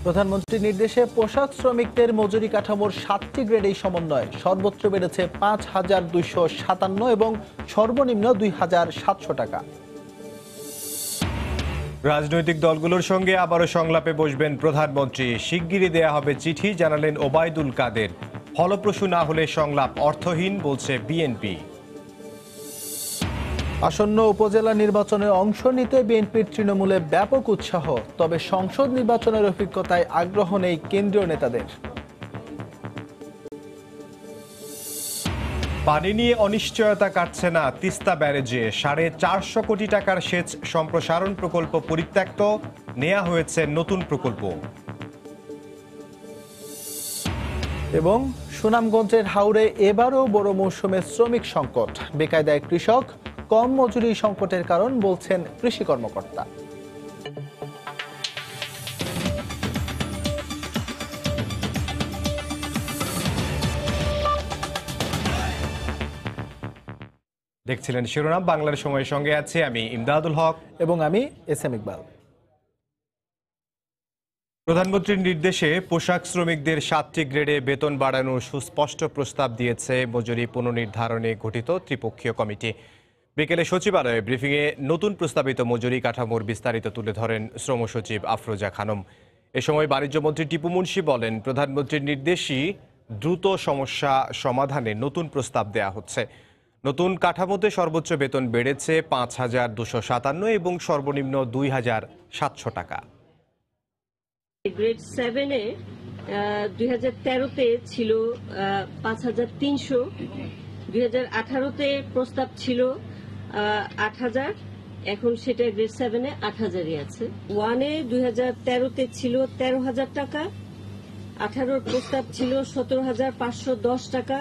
প্রধানমন্ত্রীর নির্দেশে পোশাক শ্রমিকদের মজুরি কাঠামোর 7টি গ্রেডেই সমন্বয়। সর্বোচ্চ বেড়েছে 5,257 এবং সর্বনিম্ন 2,700 টাকা। রাজনৈতিক দলগুলোর সঙ্গে আবারও সংলাপে বসবেন প্রধানমন্ত্রী। শিগগিরই দেয়া হবে চিঠি, জানালেন ওবায়দুল কাদের। ফলপ্রসূ না হলে সংলাপ অর্থহীন, বলছে বিএনপি। আসন্ন উপজেলা নির্বাচনে অংশ নিতে বিএনপির তৃণমূলে ব্যাপক উৎসাহ, তবে সংসদ নির্বাচনের অভিজ্ঞতায় আগ্রহ নেই কেন্দ্রীয় নেতাদের। পানি নিয়ে অনিশ্চয়তা কাটছে না তিস্তা ব্যারেজে। 450 কোটি টাকার সেচ সম্প্রসারণ প্রকল্প পরিত্যক্ত, নেওয়া হয়েছে নতুন প্রকল্প। এবং সুনামগঞ্জের হাওরে এবারও বড় মৌসুমে শ্রমিক সংকট, বেকায়দায় কৃষক, কম মজুরি সংকটের কারণ বলছেন কৃষি কর্মকর্তা। দেখছিলেন শিরোনাম। বাংলার সময়ের সঙ্গে আছে আমি ইমদাদুল হক এবং আমি এস.এম. ইকবাল। প্রধানমন্ত্রীর নির্দেশে পোশাক শ্রমিকদের 7টি গ্রেডে বেতন বাড়ানোর সুস্পষ্ট প্রস্তাব দিয়েছে মজুরি পুনর্নির্ধারণে গঠিত ত্রিপক্ষীয় কমিটি। বিকেলে সচিবালয়ে ব্রিফিংয়ে নতুন প্রস্তাবিত মজুরি কাঠামোর বিস্তারিত তুলে ধরেন শ্রম সচিব আফরোজা খানম। এ সময় বাণিজ্যমন্ত্রী টিপু মুনশি বলেন, প্রধানমন্ত্রীর নির্দেশই দ্রুত সমস্যা সমাধানে নতুন প্রস্তাব দেয়া হচ্ছে। নতুন কাঠামোতে সর্বোচ্চ বেতন বেড়েছে 5,257 এবং সর্বনিম্ন 2,700 টাকা। গ্রেড 7-এ 2013-তে ছিল 5,300, 2018-তে প্রস্তাব ছিল 8,000, এখন সেটা গ্রেড 7-এ 8,000-ই আছে। 1-এ 2013-তে ছিল 13,000 টাকা, 18-র প্রস্তাব ছিল 17,510 টাকা,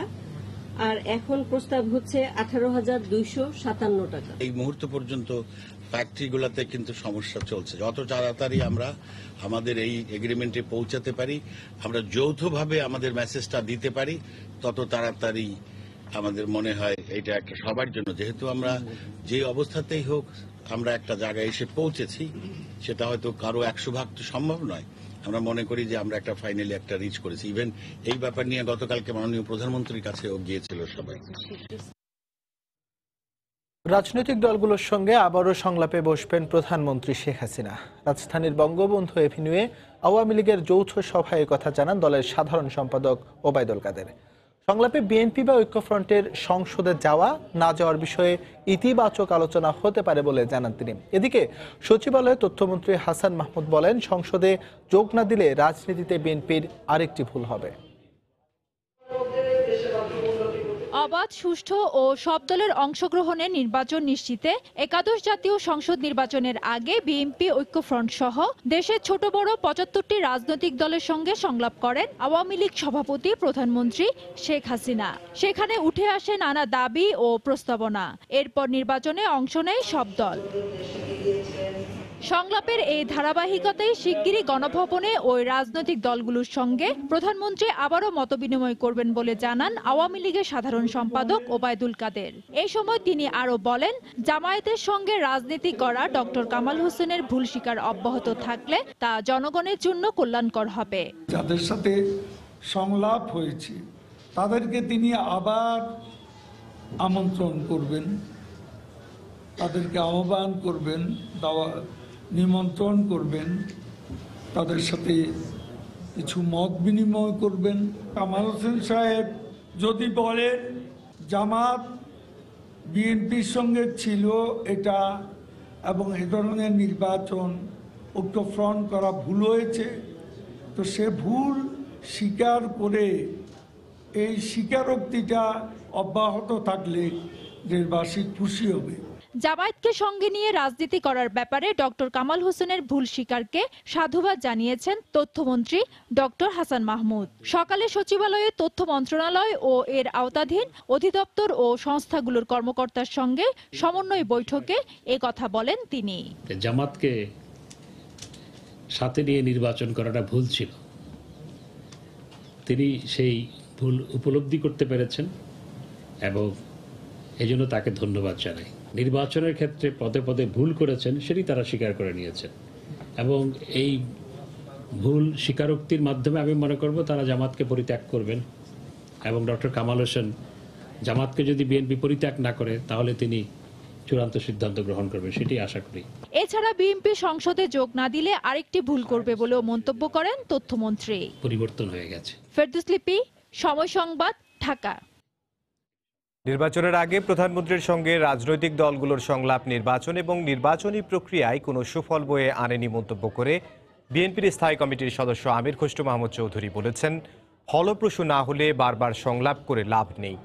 আর এখন প্রস্তাব হচ্ছে 18,257 টাকা। এই মুহূর্ত পর্যন্ত ফ্যাক্টরিগুলোতে কিন্তু সমস্যা চলছে। যত তাড়াতাড়ি আমরা আমাদের এই এগ্রিমেন্টে পৌঁছাতে পারি, আমরা যৌথভাবে আমাদের মেসেজটা দিতে পারি, তত তাড়াতাড়ি আমাদের মনে হয় এটা একটা সবার জন্য, যেহেতু আমরা যে অবস্থাতেই হোক আমরা একটা জায়গায় এসে পৌঁছেছি, সেটা হয়তো কারো 100% তো সম্ভব নয়। আমরা মনে করি যে আমরা একটা ফাইনালি একটা রিচ করেছি। ইভেন এই ব্যাপার নিয়ে গতকালকে মাননীয় প্রধানমন্ত্রীর কাছেও গিয়েছিল সবাই। রাজনৈতিক দলগুলোর সঙ্গে আবারও সংলাপে বসবেন প্রধানমন্ত্রী শেখ হাসিনা। রাজধানীর বঙ্গবন্ধু এভিনিউয়ে আওয়ামী লীগের যৌথ সভায় কথা জানান দলের সাধারণ সম্পাদক ওবায়দুল কাদের। সংলাপে বিএনপি বা ঐক্যফ্রন্টের সংসদে যাওয়া না যাওয়ার বিষয়ে ইতিবাচক আলোচনা হতে পারে বলে জানান তিনি। এদিকে সচিবালয়ে তথ্যমন্ত্রী হাসান মাহমুদ বলেন, সংসদে যোগ না দিলে রাজনীতিতে বিএনপির আরেকটি ভুল হবে। অবাধ, সুষ্ঠু ও সব দলের অংশগ্রহণে নির্বাচন নিশ্চিতে একাদশ জাতীয় সংসদ নির্বাচনের আগে বিএনপি ঐক্যফ্রন্ট সহ দেশের ছোট বড় 75টি রাজনৈতিক দলের সঙ্গে সংলাপ করেন আওয়ামী লীগ সভাপতি প্রধানমন্ত্রী শেখ হাসিনা। সেখানে উঠে আসে নানা দাবি ও প্রস্তাবনা। এরপর নির্বাচনে অংশ নেয় সব দল। সংলাপের এই ধারাবাহিকতায় শিগগিরই গণভবনে ওই রাজনৈতিক দলগুলোর সঙ্গে প্রধানমন্ত্রী আবারও মতবিনিময় করবেন বলে জানান আওয়ামী লীগের সাধারণ সম্পাদক ওবায়দুল কাদের। এই সময় তিনি আরও বলেন, জামায়াতের সঙ্গে রাজনীতি করা ডক্টর কামাল হোসেনের ভুল স্বীকার অব্যাহত থাকলে তা জনগণের জন্য কল্যাণকর হবে। যাদের সাথে সংলাপ হয়েছে তাদেরকে তিনি আবার আমন্ত্রণ করবেন, তাদেরকে আহ্বান করবেন, নিমন্ত্রণ করবেন, তাদের সাথে কিছু মত বিনিময় করবেন। কামাল হোসেন সাহেব যদি বলেন জামাত বিএনপির সঙ্গে ছিল এটা এবং এ ধরনের নির্বাচন ঐক্যফ্রন্ট করা ভুল হয়েছে, তো সে ভুল স্বীকার করে এই স্বীকারোক্তিটা অব্যাহত থাকলে দেশবাসী খুশি হবে। জামায়াতকে সঙ্গে নিয়ে রাজনীতি করার ব্যাপারে ডক্টর কামাল হোসেনের ভুল স্বীকারকে সাধুবাদ জানিয়েছেন তথ্যমন্ত্রী ডক্টর হাসান মাহমুদ। সকালে সচিবালয়ে তথ্য মন্ত্রণালয় ও এর আওতাধীন অধিদপ্তর ও সংস্থাগুলোর কর্মকর্তার সঙ্গে সমন্বয় বৈঠকে এ কথা বলেন তিনি। জামাতকে সাথে নিয়ে নির্বাচন করাটা ভুল ছিল, তিনি সেই ভুল উপলব্ধি করতে পেরেছেন এবং এজন্য তাকে ধন্যবাদ জানাই। নির্বাচনের ক্ষেত্রে পদে পদে ভুল করেছেন, সেটি তারা স্বীকার করে নিয়েছেন এবং এই ভুল স্বীকারোক্তির মাধ্যমে আমি মনে করব তারা জামাতকে পরিত্যাগ করবেন এবং ডক্টর কামাল হোসেন জামাতকে যদি বিএনপি পরিত্যাগ না করে তাহলে তিনি চূড়ান্ত সিদ্ধান্ত গ্রহণ করবেন, সেটি আশা করি। এছাড়া বিএনপি সংসদে যোগ না দিলে আরেকটি ভুল করবে বলেও মন্তব্য করেন তথ্যমন্ত্রী। পরিবর্তন হয়ে গেছে। ফেরদৌস লিপি, সময় সংবাদ, ঢাকা। নির্বাচনের আগে প্রধানমন্ত্রীর সঙ্গে রাজনৈতিক দলগুলোর সংলাপ নির্বাচন এবং নির্বাচনী প্রক্রিয়ায় কোনো সুফল বয়ে আনেনি মন্তব্য করে বিএনপির স্থায়ী কমিটির সদস্য আমির খসরু মাহমুদ চৌধুরী বলেছেন, ফলপ্রসূ না হলে বারবার সংলাপ করে লাভ নেই।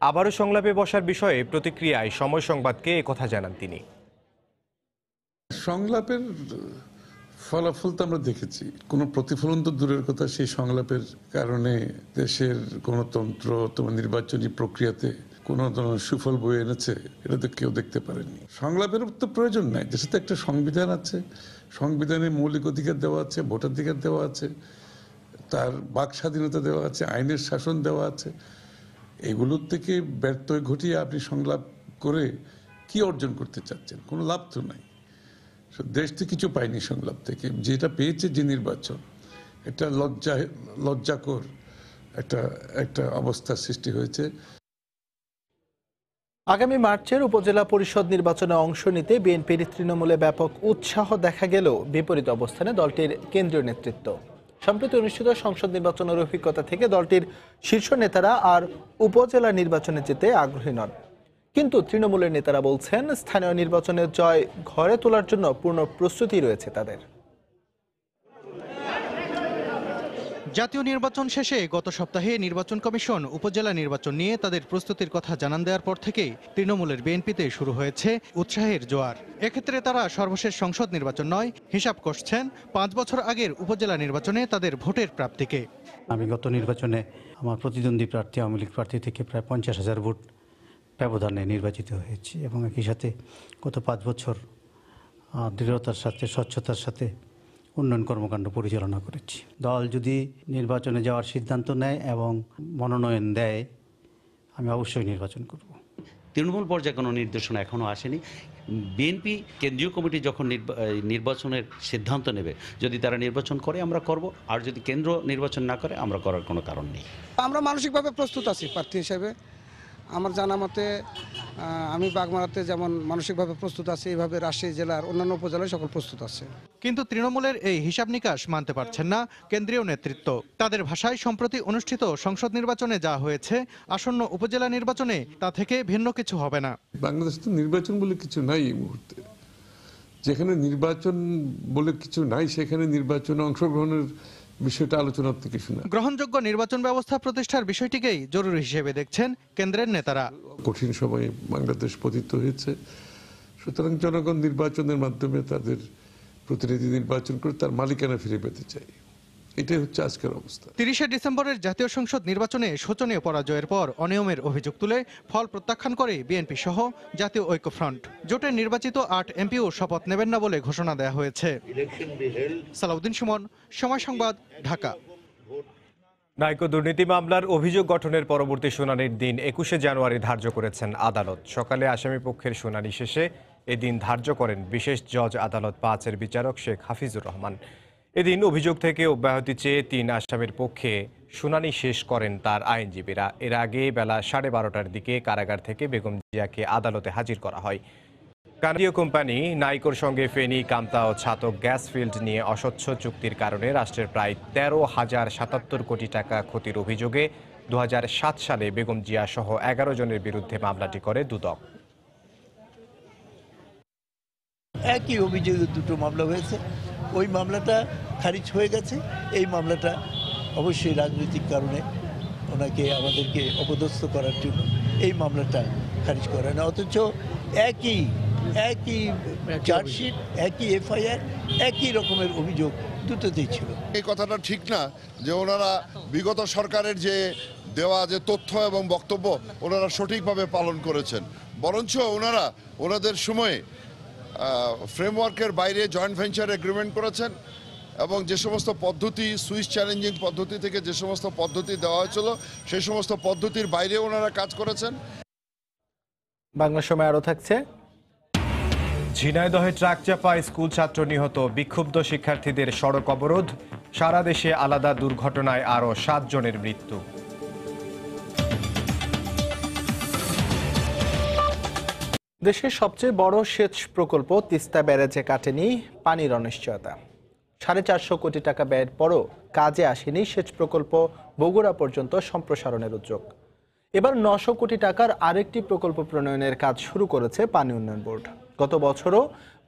আবারও সংলাপে বসার বিষয়ে প্রতিক্রিয়ায় সময় সংবাদকে একথা জানান তিনি। সংলাপের ফলাফল তো আমরা দেখেছি, কোনো প্রতিফলন তো দূরের কথা, সেই সংলাপের কারণে দেশের গণতন্ত্র তোমার নির্বাচনী প্রক্রিয়াতে কোনো ধরনের সুফল বয়ে এনেছে এটা তো কেউ দেখতে পারেনি। সংলাপের তো প্রয়োজন নাই, দেশে তো একটা সংবিধান আছে, সংবিধানে মৌলিক অধিকার দেওয়া আছে, ভোটাধিকার দেওয়া আছে, তার বাক স্বাধীনতা দেওয়া আছে, আইনের শাসন দেওয়া আছে। এগুলোর থেকে ব্যর্থ ঘটিয়ে আপনি সংলাপ করে কি অর্জন করতে চাচ্ছেন? কোনো লাভ তো নাই। দেশ তো কিছু পায়নি সংলাপ থেকে, যেটা পেয়েছে যে নির্বাচন, এটা লজ্জাকর একটা অবস্থার সৃষ্টি হয়েছে। আগামী মার্চের উপজেলা পরিষদ নির্বাচনে অংশ নিতে বিএনপির তৃণমূলে ব্যাপক উৎসাহ দেখা গেলেও বিপরীত অবস্থানে দলটির কেন্দ্রীয় নেতৃত্ব। সম্প্রতি অনুষ্ঠিত সংসদ নির্বাচনের অভিজ্ঞতা থেকে দলটির শীর্ষ নেতারা আর উপজেলা নির্বাচনে যেতে আগ্রহী নন। কিন্তু তৃণমূলের নেতারা বলছেন, স্থানীয় নির্বাচনের জয় ঘরে তোলার জন্য পূর্ণ প্রস্তুতি রয়েছে তাদের। জাতীয় নির্বাচন শেষে গত সপ্তাহে নির্বাচন কমিশন উপজেলা নির্বাচন নিয়ে তাদের প্রস্তুতির কথা জানান দেওয়ার পর থেকেই তৃণমূলের বিএনপিতে শুরু হয়েছে উৎসাহের জোয়ার। এক্ষেত্রে তারা সর্বশেষ সংসদ নির্বাচন নয়, হিসাব কষছেন 5 বছর আগের উপজেলা নির্বাচনে তাদের ভোটের প্রাপ্তিকে। আমি গত নির্বাচনে আমার প্রতিদ্বন্দ্বী প্রার্থী আওয়ামী লীগ প্রার্থী থেকে প্রায় 50,000 ভোট ব্যবধানে নির্বাচিত হয়েছি এবং একই সাথে গত 5 বছর দৃঢ়তার সাথে, স্বচ্ছতার সাথে উন্নয়ন কর্মকাণ্ড পরিচালনা করেছি। দল যদি নির্বাচনে যাওয়ার সিদ্ধান্ত নেয় এবং মনোনয়ন দেয়, আমি অবশ্যই নির্বাচন করব। তৃণমূল পর্যায়ে কোনো নির্দেশনা এখনও আসেনি। বিএনপি কেন্দ্রীয় কমিটি যখন নির্বাচনের সিদ্ধান্ত নেবে, যদি তারা নির্বাচন করে আমরা করব, আর যদি কেন্দ্র নির্বাচন না করে আমরা করার কোনো কারণ নেই। আমরা মানসিকভাবে প্রস্তুত আছি প্রার্থী হিসেবে। আমার জানা মতে আমি বাগমারাতে যেমন মানসিকভাবে প্রস্তুত আছি, এইভাবে রাজশাহী জেলার অন্যান্য উপজেলায় সকল প্রস্তুত আছে। কিন্তু তৃণমূলের এই হিসাব নিকাশ মানতে পারছেন না কেন্দ্রীয় নেতৃত্ব। তাদের ভাষায় সম্প্রতি অনুষ্ঠিত সংসদ নির্বাচনে যা হয়েছে, আসন্ন উপজেলা নির্বাচনে তা থেকে ভিন্ন কিছু হবে না। বাংলাদেশে তো নির্বাচন বলে কিছু নাই এই মুহূর্তে। যেখানে নির্বাচন বলে কিছু নাই, সেখানে নির্বাচনে অংশগ্রহণের বিষয়টা আলোচনার থেকে শোনা। গ্রহণযোগ্য নির্বাচন ব্যবস্থা প্রতিষ্ঠার বিষয়টিকেই জরুরি হিসেবে দেখছেন কেন্দ্রের নেতারা। কঠিন সময়ে বাংলাদেশ পতিত হয়েছে, সুতরাং জনগণ নির্বাচনের মাধ্যমে তাদের প্রতিনিধি নির্বাচন করে তার মালিকানা ফিরে পেতে চাই। এটাই হচ্ছে আজকের অবস্থা। 30শে ডিসেম্বরের জাতীয় সংসদ নির্বাচনে শোচনীয় পরাজয়ের পর অনিয়মের অভিযোগ তুলে ফল প্রত্যাখ্যান করে বিএনপি সহ জাতীয় ঐক্যফ্রন্ট। জোটের নির্বাচিত 8 এমপিও শপথ নেবেন না বলে ঘোষণা দেওয়া হয়েছে। সালাউদ্দিন সুমন, সময় সংবাদ, ঢাকা। নাইকো দুর্নীতি মামলার অভিযোগ গঠনের পরবর্তী শুনানির দিন 21শে জানুয়ারি ধার্য করেছেন আদালত। সকালে আসামি পক্ষের শুনানি শেষে এদিন ধার্য করেন বিশেষ জজ আদালত 5-এর বিচারক শেখ হাফিজুর রহমান। এদিন অভিযোগ থেকে অব্যাহতি চেয়ে 3 আসামির পক্ষে শুনানি শেষ করেন তার আইনজীবীরা। এর আগে বেলা 12:30টার দিকে কারাগার থেকে বেগম জিয়াকে আদালতে হাজির করা হয়। কানাডীয় কোম্পানি নাইকোর সঙ্গে ফেনী, কামতা ও ছাতক গ্যাস ফিল্ড নিয়ে অস্বচ্ছ চুক্তির কারণে রাষ্ট্রের প্রায় 13,077 কোটি টাকা ক্ষতির অভিযোগে 2007 সালে বেগম জিয়া সহ 11 জনের বিরুদ্ধে মামলাটি করে দুদক। একই অভিযোগে 2টো মামলা হয়েছে, ওই মামলাটা খারিজ হয়ে গেছে। এই মামলাটা অবশ্যই রাজনৈতিক কারণে ওনাকে আমাদেরকে অপদস্থ করার জন্য এই মামলাটা খারিজ করে না, অথচ একই চার্জশিট, একই এফআইআর, একই রকমের অভিযোগ দুটোতেই ছিল। এই কথাটা ঠিক না যে ওনারা বিগত সরকারের যে দেওয়া যে তথ্য এবং বক্তব্য ওনারা সঠিকভাবে পালন করেছেন, বরঞ্চ ওনারা ওনাদের সময়ে ফ্রেমওয়ার্কের বাইরে জয়েন্ট ভেঞ্চার এগ্রিমেন্ট করেছেন এবং যে সমস্ত পদ্ধতি, সুইচ চ্যালেঞ্জিং পদ্ধতি থেকে যে সমস্ত পদ্ধতি দেওয়া হয়েছিল সেই সমস্ত পদ্ধতির বাইরে ওনারা কাজ করেছেন। বাংলা সময় আরও থাকছে। ঝিনাইদহে ট্রাক চাপায় স্কুল ছাত্র নিহত, বিক্ষুব্ধ শিক্ষার্থীদের সড়ক অবরোধ, সারা দেশে আলাদা দুর্ঘটনায় আরও 7 জনের মৃত্যু। দেশের সবচেয়ে বড় সেচ প্রকল্প তিস্তা ব্যারেজে কাটেনি পানির অনিশ্চয়তা। 450 কোটি টাকা ব্যয়ের পরও কাজে আসেনি সেচ প্রকল্প বগুড়া পর্যন্ত সম্প্রসারণের উদ্যোগ। এবার 900 কোটি টাকার আরেকটি প্রকল্প প্রণয়নের কাজ শুরু করেছে পানি উন্নয়ন বোর্ড। গত বছরও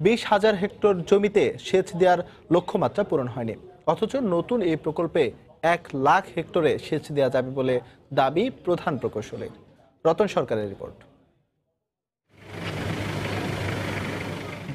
20,000 হেক্টর জমিতে সেচ দেওয়ার লক্ষ্যমাত্রা পূরণ হয়নি, অথচ নতুন এই প্রকল্পে 1 লাখ হেক্টরে সেচ দেওয়া যাবে বলে দাবি প্রধান প্রকৌশলীর। রতন সরকারের রিপোর্ট।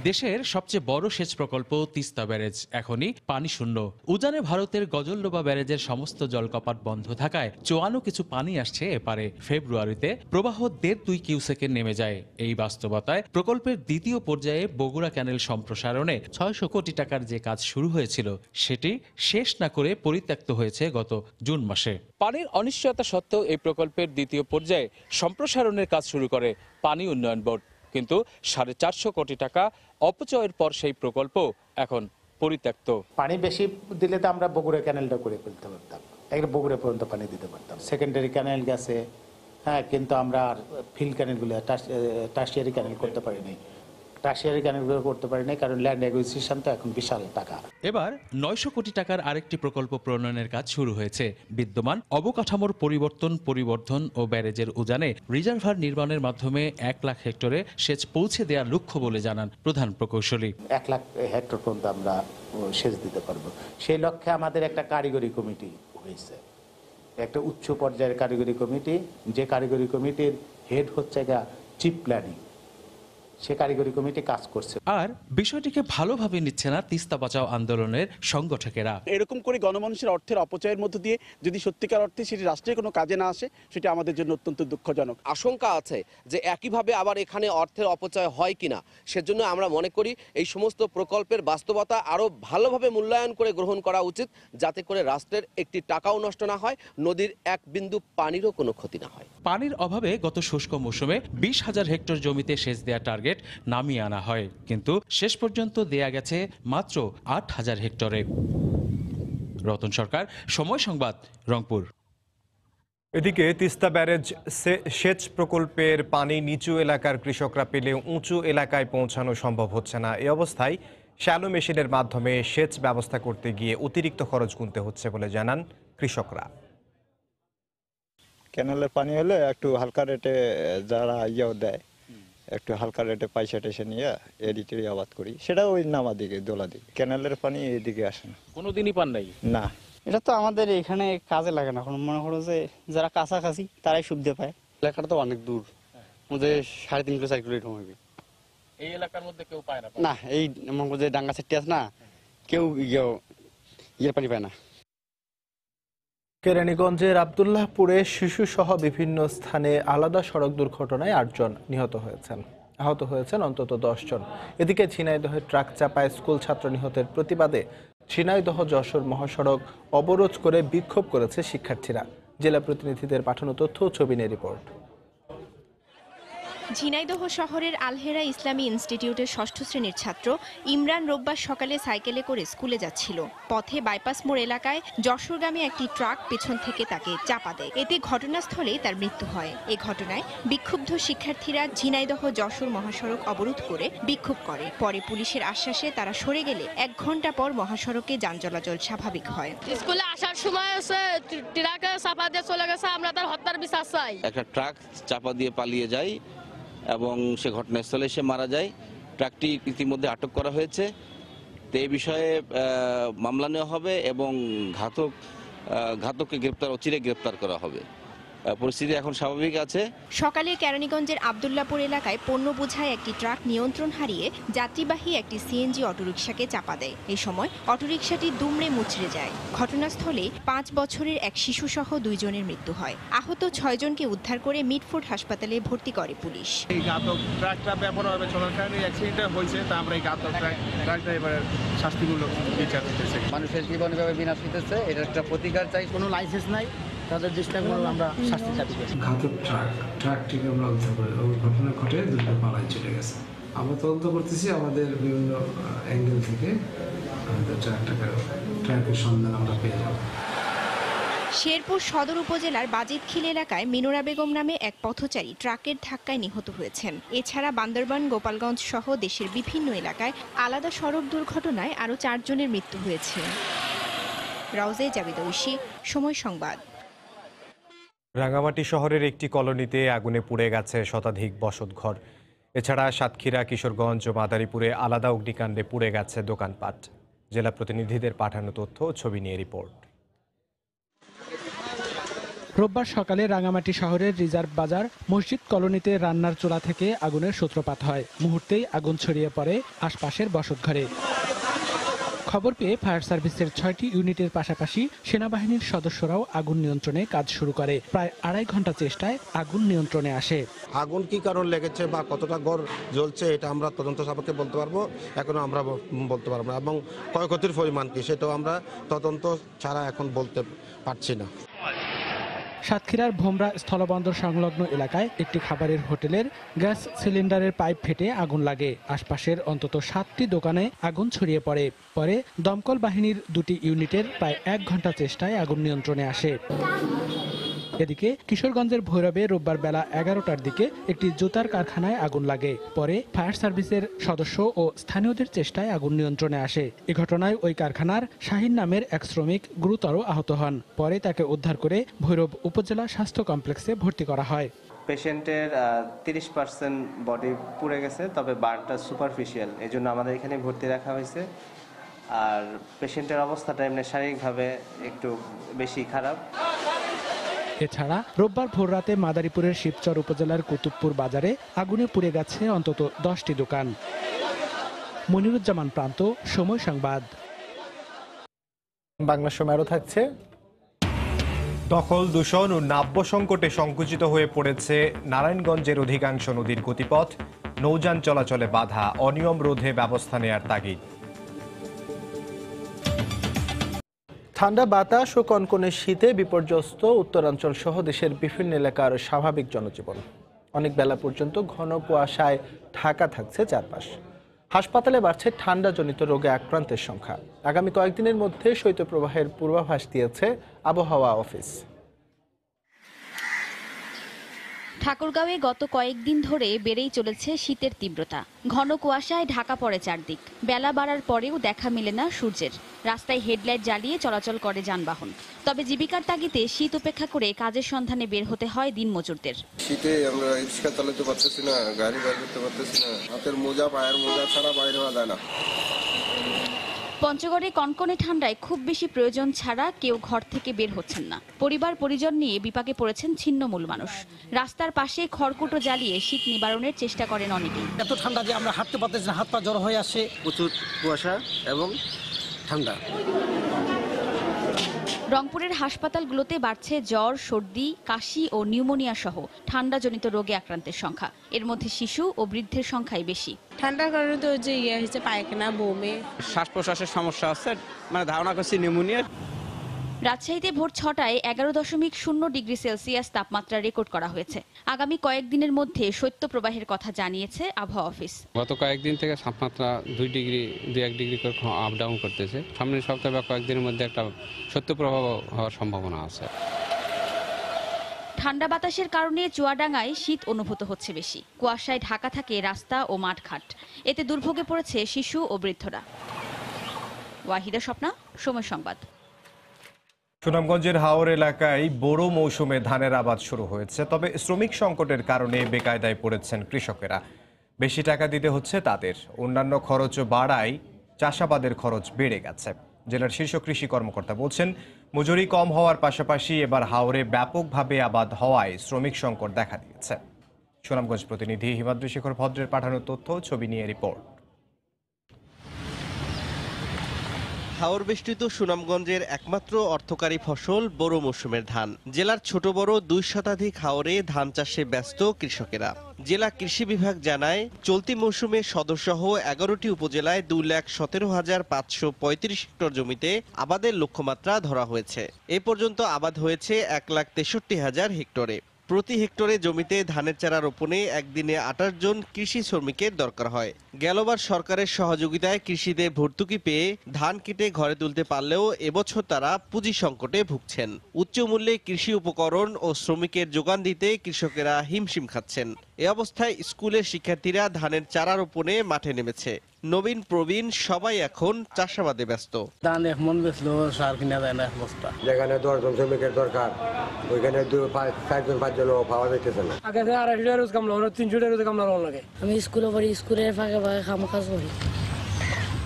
দেশের সবচেয়ে বড় সেচ প্রকল্প তিস্তা ব্যারেজ এখনই পানি শূন্য। উজানে ভারতের গজলডোবা ব্যারেজের সমস্ত জলকপাট বন্ধ থাকায় চোয়ানো কিছু পানি আসছে এপারে। ফেব্রুয়ারিতে প্রবাহ 1.5-2 কিউসেকে নেমে যায়। এই বাস্তবতায় প্রকল্পের দ্বিতীয় পর্যায়ে বগুড়া ক্যানেল সম্প্রসারণে 600 কোটি টাকার যে কাজ শুরু হয়েছিল সেটি শেষ না করে পরিত্যক্ত হয়েছে গত জুন মাসে। পানির অনিশ্চয়তা সত্ত্বেও এই প্রকল্পের দ্বিতীয় পর্যায়ে সম্প্রসারণের কাজ শুরু করে পানি উন্নয়ন বোর্ড, কিন্তু 450 কোটি টাকা অপচয়ের পর সেই প্রকল্প এখন পরিত্যক্ত। পানি বেশি দিলে তো আমরা বগুড়া ক্যানেলটা করে ফেলতে পারতাম, একটা বগুড়া পর্যন্ত পানি দিতে পারতাম। সেকেন্ডারি ক্যানেল গেছে, হ্যাঁ, কিন্তু আমরা আর ফিল্ড ক্যানেলগুলো টার্সিয়ারি ক্যানেল করতে পারিনি। টার্সিয়ারি ক্যানেলগুলো করতে পারিনি কারণ ল্যান্ড অ্যাকুইজিশন তো এখন বিশাল টাকা। এবার 900 কোটি টাকার আরেকটি প্রকল্প প্রণয়নের কাজ শুরু হয়েছে। বিদ্যমান অবকাঠামোর পরিবর্ধন ও ব্যারেজের উজানে রিজার্ভার নির্মাণের মাধ্যমে 1 লাখ হেক্টরে সেচ পৌঁছে দেওয়ার লক্ষ্য বলে জানান প্রধান প্রকৌশলী। 1 লাখ হেক্টর পর্যন্ত আমরা সেচ দিতে পারবো। সেই লক্ষ্যে আমাদের একটা কারিগরি কমিটি হয়েছে, একটা উচ্চ পর্যায়ের কারিগরি কমিটি, যে কারিগরি কমিটির হেড হচ্ছে চিফ প্ল্যানিং। সে কারিগরি কমিটি কাজ করছে। আর বিষয়টিকে ভালোভাবে নিচ্ছে না তিস্তা বাঁচাও আন্দোলনের সংগঠকেরা। এরকম করে গণমানুষের অর্থের অপচয়ের মধ্য দিয়ে যদি সত্যিকার অর্থে সেটি রাষ্ট্রের কোনো কাজে না আসে, সেটা আমাদের জন্য অত্যন্ত দুঃখজনক। আশঙ্কা আছে যে একইভাবে আবার এখানে অর্থের অপচয় হয় কিনা। সেজন্য আমরা মনে করি এই সমস্ত প্রকল্পের বাস্তবতা আরও ভালোভাবে মূল্যায়ন করে গ্রহণ করা উচিত, যাতে করে রাষ্ট্রের একটি টাকাও নষ্ট না হয়, নদীর 1 বিন্দু পানিরও কোনো ক্ষতি না হয়। পানির অভাবে গত শুষ্ক মৌসুমে 20,000 হেক্টর জমিতে সেচ দেওয়ার টার্গেট নামিয়ে আনা হয়, কিন্তু শেষ পর্যন্ত দেয়া গেছে মাত্র 8,000 হেক্টরে। রতন সরকার, সময় সংবাদ, রংপুর। এদিকে তিস্তা ব্যারেজ সেচ প্রকল্পের পানি নিচু এলাকার কৃষকরা পেলেও উঁচু এলাকায় পৌঁছানো সম্ভব হচ্ছে না। এই অবস্থায় শ্যালো মেশিনের মাধ্যমে সেচ ব্যবস্থা করতে গিয়ে অতিরিক্ত খরচ গুনতে হচ্ছে বলে জানান কৃষকরা। ক্যানেলের পানি হলে একটু হালকা রেটে যারা ইয়েও দেয়, একটু হালকা রেটে পয়সা টেসে নিয়ে এদিকে আবাদ করি, সেটা ওই নামা দিকে দোলা দিকে। ক্যানেলের পানি এইদিকে আসে না, কোনোদিনই পান নাই না। এটা তো আমাদের এখানে কাজে লাগে না, মনে করো যে যারা কাছাকাছি তারাই সুবিধা পায়। এলাকাটা তো অনেক দূর, আমাদের 3.5 কিলো 4 কিলো এরকম হবে। এই এলাকার মধ্যে কেউ পায় না? না, এই মনে করো যে ডাঙ্গা সেটটি আছে না, কেউ ইয়ের পানি পায় না। কেরানীগঞ্জের আব্দুল্লাহপুরে শিশুসহ বিভিন্ন স্থানে আলাদা সড়ক দুর্ঘটনায় 8 জন নিহত হয়েছেন। আহত হয়েছেন অন্তত 10 জন। এদিকে ঝিনাইদহে ট্রাক চাপায় স্কুল ছাত্র নিহতের প্রতিবাদে ঝিনাইদহ যশোর মহাসড়ক অবরোধ করে বিক্ষোভ করেছে শিক্ষার্থীরা। জেলা প্রতিনিধিদের পাঠানো তথ্য ও ছবি নিয়ে রিপোর্ট। ঝিনাইদহ শহরের আলহেরা ইসলামী ইনস্টিটিউটের 6ষ্ঠ শ্রেণীর ছাত্র ইমরান রোববার সকালে সাইকেলে করে স্কুলে যাচ্ছিল। পথে বাইপাস মোড় এলাকায় যশোরগামী একটি ট্রাক পেছন থেকে তাকে চাপা দেয়। এতে ঘটনাস্থলেই তার মৃত্যু হয়। এ ঘটনায় বিক্ষুব্ধ শিক্ষার্থীরা ঝিনাইদহ যশোর মহাসড়ক অবরোধ করে বিক্ষোভ করে। পরে পুলিশের আশ্বাসে তারা সরে গেলে 1 ঘন্টা পর মহাসড়কে যান চলাচল স্বাভাবিক হয়। স্কুলে আসার সময় ট্রাকে চাপা দিয়ে চলে গেছে, আমরা তার হত্যার বিচার চাই। একটা ট্রাক চাপা দিয়ে পালিয়ে যায় এবং সে ঘটনাস্থলে সে মারা যায়। ট্রাকটি ইতিমধ্যে আটক করা হয়েছে। তো এই বিষয়ে মামলা নেওয়া হবে এবং ঘাতককে অচিরে গ্রেপ্তার করা হবে। পরিস্থিতি এখন স্বাভাবিক আছে। সকালে কেরানীগঞ্জের আব্দুল্লাপুর এলাকায় পণ্য বোঝায় একটি ট্রাক নিয়ন্ত্রণ হারিয়ে যাত্রীবাহী একটি সিএনজি অটোরিকশাকে চাপা দেয়। এই সময় অটোরিকশাটি দুমড়ে মুচড়ে যায়। ঘটনাস্থলে 5 বছরের এক শিশুসহ 2 জনের মৃত্যু হয়। আহত 6 জনকে উদ্ধার করে মিটফোর্ড হাসপাতালে ভর্তি করে পুলিশ। এই ঘাতক ট্রাকটা ব্যাপকভাবে চলাকালীন অ্যাক্সিডেন্ট হয়েছে, তা আমরা এই ঘাতক ট্রাক ড্রাইভারের শাস্তিমূলক বিচার করতেছি। মানুষের জীবন এভাবে বিনাশ হইতেছে, এটা একটা প্রতিকার চাই। কোনো লাইসেন্স নাই, তাদের দৃষ্টান্তমূলক আমরা শাস্তি দাবি করি। ঘাতক ট্রাকটিকে আমরা উদ্ধার করে ওই ঘটনা ঘটে দুটো পালায় চলে গেছে। আমরা তদন্ত করতেছি আমাদের বিভিন্ন অ্যাঙ্গেল থেকে আমাদের ট্রাকের সন্ধান আমরা পেয়ে যাব। শেরপুর সদর উপজেলার বাজিতখিল এলাকায় মিনুরা বেগম নামে এক পথচারী ট্রাকের ধাক্কায় নিহত হয়েছেন। এছাড়া বান্দরবান, গোপালগঞ্জ সহ দেশের বিভিন্ন এলাকায় আলাদা সড়ক দুর্ঘটনায় আরও 4 জনের মৃত্যু হয়েছে। রাউজে জাবিদ ঐশী, সময় সংবাদ। রাঙামাটি শহরের একটি কলোনিতে আগুনে পুড়ে গেছে শতাধিক বসতঘর। এছাড়া সাতক্ষীরা, কিশোরগঞ্জ ও মাদারীপুরে আলাদা অগ্নিকাণ্ডে পুড়ে গেছে দোকানপাট। জেলা প্রতিনিধিদের পাঠানো তথ্য ও ছবি নিয়ে রিপোর্ট। রোববার সকালে রাঙামাটি শহরের রিজার্ভ বাজার মসজিদ কলোনিতে রান্নার চুলা থেকে আগুনের সূত্রপাত হয়। মুহূর্তেই আগুন ছড়িয়ে পড়ে আশপাশের বসতঘরে। খবর পেয়ে ফায়ার সার্ভিসের 6টি ইউনিটের পাশাপাশি সেনাবাহিনীর সদস্যরাও আগুন নিয়ন্ত্রণে কাজ শুরু করে। প্রায় 2.5 ঘন্টা চেষ্টায় আগুন নিয়ন্ত্রণে আসে। আগুন কি কারণ লেগেছে বা কতটা ঘর জ্বলছে এটা আমরা তদন্ত সাপেক্ষে বলতে পারবো, এখনো আমরা বলতে পারবো না, এবং ক্ষয়ক্ষতির পরিমাণ কি সেটাও আমরা তদন্ত ছাড়া এখন বলতে পারছি না। সাতক্ষীরার ভোমরা স্থলবন্দর সংলগ্ন এলাকায় একটি খাবারের হোটেলের গ্যাস সিলিন্ডারের পাইপ ফেটে আগুন লাগে। আশপাশের অন্তত 7টি দোকানে আগুন ছড়িয়ে পড়ে। পরে দমকল বাহিনীর 2টি ইউনিটের প্রায় 1 ঘন্টা চেষ্টায় আগুন নিয়ন্ত্রণে আসে। এদিকে কিশোরগঞ্জের ভৈরবে রোববার বেলা 11টার দিকে একটি জুতার কারখানায় আগুন লাগে। পরে ফায়ার সার্ভিসের সদস্য ও স্থানীয়দের চেষ্টায় আগুন নিয়ন্ত্রণে আসে। এ ঘটনায় ওই কারখানার শাহিন নামের এক শ্রমিক গুরুতর আহত হন। পরে তাকে উদ্ধার করে ভৈরব উপজেলা স্বাস্থ্য কমপ্লেক্সে ভর্তি করা হয়। পেশেন্টের 30% বডি পুড়ে গেছে, তবে বার্নটা সুপারফিশিয়াল, এই জন্য আমাদের এখানে ভর্তি রাখা হয়েছে। আর পেশেন্টের অবস্থাটা এমনি শারীরিকভাবে একটু বেশি খারাপ। এছাড়া রোববার ভোররাতে মাদারীপুরের শিবচর উপজেলার কুতুবপুর বাজারে আগুনে পুড়ে গেছে অন্তত 10টি দোকান। মনিরুজ্জামান প্রান্ত, সময় সংবাদ। বাংলা সময় আরও থাকছে। দখল, দূষণ ও নাব্য সংকটে সংকুচিত হয়ে পড়েছে নারায়ণগঞ্জের অধিকাংশ নদীর গতিপথ। নৌযান চলাচলে বাধা, অনিয়ম রোধে ব্যবস্থা নেয়ার তাগিদ। ঠান্ডা বাতাস ও কনকনে শীতে বিপর্যস্ত উত্তরাঞ্চল সহ দেশের বিভিন্ন এলাকার স্বাভাবিক জনজীবন। অনেক বেলা পর্যন্ত ঘন কুয়াশায় ঢাকা থাকছে চারপাশ। হাসপাতালে বাড়ছে ঠান্ডাজনিত রোগে আক্রান্তের সংখ্যা। আগামী কয়েকদিনের মধ্যে শৈত্যপ্রবাহের পূর্বাভাস দিয়েছে আবহাওয়া অফিস। ঠাকুরগাঁওয়ে গত কয়েকদিন ধরে বেড়েই চলেছে শীতের তীব্রতা। ঘন কুয়াশায় ঢাকা পড়ে চারদিক। বেলা বাড়ার পরেও দেখা মেলে না সূর্যের। রাস্তায় হেডলাইট জ্বালিয়ে চলাচল করে যানবাহন। তবে জীবিকার তাগিদে শীত উপেক্ষা করে কাজের সন্ধানে বের হতে হয় দিনমজুরদের। শীতে আমরা রিক্সা চালাতে পারতেছি না, গাড়ি বের করতে পারতেছি না, হাতের মোজা, পায়ের মোজা ছাড়া বাইরে হওয়া যায় না। পঞ্চগড়ে কনকনে ঠান্ডায় খুব বেশি প্রয়োজন ছাড়া কেউ ঘর থেকে বের হচ্ছেন না। পরিবার পরিজন নিয়ে বিপাকে পড়েছেন ছিন্নমূল মানুষ। রাস্তার পাশে খড়কুটো জ্বালিয়ে শীত নিবারণের চেষ্টা করেন অনেকেই। এত ঠান্ডা যে আমরা হাঁটতে পারতেছি না, হাত পা জড়ো হয়ে আসে। প্রচুর কুয়াশা এবং ঠান্ডা। রংপুরের হাসপাতালগুলোতে বাড়ছে জ্বর, সর্দি, কাশি ও নিউমোনিয়া সহ ঠান্ডাজনিত রোগে আক্রান্তের সংখ্যা। এর মধ্যে শিশু ও বৃদ্ধের সংখ্যাই বেশি। ঠান্ডার কারণে তো যে হয়েছে পায়খানা, বমি, শ্বাস প্রশ্বাসের সমস্যা আছে, মানে ধারণা করছি নিউমোনিয়া। রাজশাহীতে ভোর 6টায় 11.0 ডিগ্রি সেলসিয়াস তাপমাত্রা রেকর্ড করা হয়েছে। আগামী কয়েকদিনের মধ্যে শৈত্যপ্রবাহের কথা জানিয়েছে আবহাওয়া অফিস। গত কয়েকদিন থেকে তাপমাত্রা 2-1 ডিগ্রি করে আপ ডাউন করতেছে। সামনের সপ্তাহে বা কয়েকদিনের মধ্যে একটা শৈত্যপ্রবাহ হওয়ার সম্ভাবনা আছে। ঠান্ডা বাতাসের কারণে চুয়াডাঙ্গায় শীত অনুভূত হচ্ছে বেশি। কুয়াশায় ঢাকা থাকে রাস্তা ও মাঠঘাট। এতে দুর্ভোগে পড়েছে শিশু ও বৃদ্ধরা। ওয়াহিদা স্বপ্না, সময় সংবাদ। সুনামগঞ্জের হাওর এলাকায় বোরো মৌসুমে ধানের আবাদ শুরু হয়েছে, তবে শ্রমিক সংকটের কারণে বেকায়দায় পড়েছেন কৃষকেরা। বেশি টাকা দিতে হচ্ছে তাদের। অন্যান্য খরচও বাড়ায় চাষাবাদের খরচ বেড়ে গেছে। জেলার শীর্ষ কৃষি কর্মকর্তা বলছেন, মজুরি কম হওয়ার পাশাপাশি এবার হাওরে ব্যাপকভাবে আবাদ হওয়ায় শ্রমিক সংকট দেখা দিয়েছে। সুনামগঞ্জ প্রতিনিধি হিমাদ্রি শেখর ভদ্রের পাঠানো তথ্য, ছবি নিয়ে রিপোর্ট। হাওর বেষ্টিত সুনামগঞ্জের একমাত্র অর্থকারী ফসল বোরো মৌসুমের ধান। জেলার ছোট বড় 2 শতাধিক হাওরে ধান চাষে ব্যস্ত কৃষকেরা। জেলা কৃষি বিভাগ জানায়, চলতি মৌসুমে সদরসহ 11টি উপজেলায় 2,17,535 হেক্টর জমিতে আবাদের লক্ষ্যমাত্রা ধরা হয়েছে। এ পর্যন্ত আবাদ হয়েছে 1,63,000 হেক্টরে। প্রতি হেক্টরে জমিতে ধানের চারা রোপণে একদিনে 28 জন কৃষি শ্রমিকের দরকার হয়। গেলবার সরকারের সহযোগিতায় কৃষিতে ভর্তুকি পেয়ে ধান কেটে ঘরে তুলতে পারলেও এবছর তারা পুঁজি সংকটে ভুগছেন। উচ্চ মূল্যে কৃষি উপকরণ ও শ্রমিকের যোগান দিতে কৃষকেরা হিমশিম খাচ্ছেন। এ অবস্থায় স্কুলের শিক্ষার্থীরা ধানের চারা রোপণে মাঠে নেমেছে। নবীন প্রবীণ সবাই এখন চাষাবাদে ব্যস্ত। ধান এক মন বেচলো সার কিনা যায় না এক বস্তা। যেখানে 10 জন শ্রমিকের দরকার ওইখানে 4 জন 5 জন পাওয়া যাইতেছে না। আগে 250 রোজ কামলা 300 রোজ কামলা লাগে। আমি স্কুলে পড়ি, স্কুলের ফাঁকে ফাঁকে কাজ করি।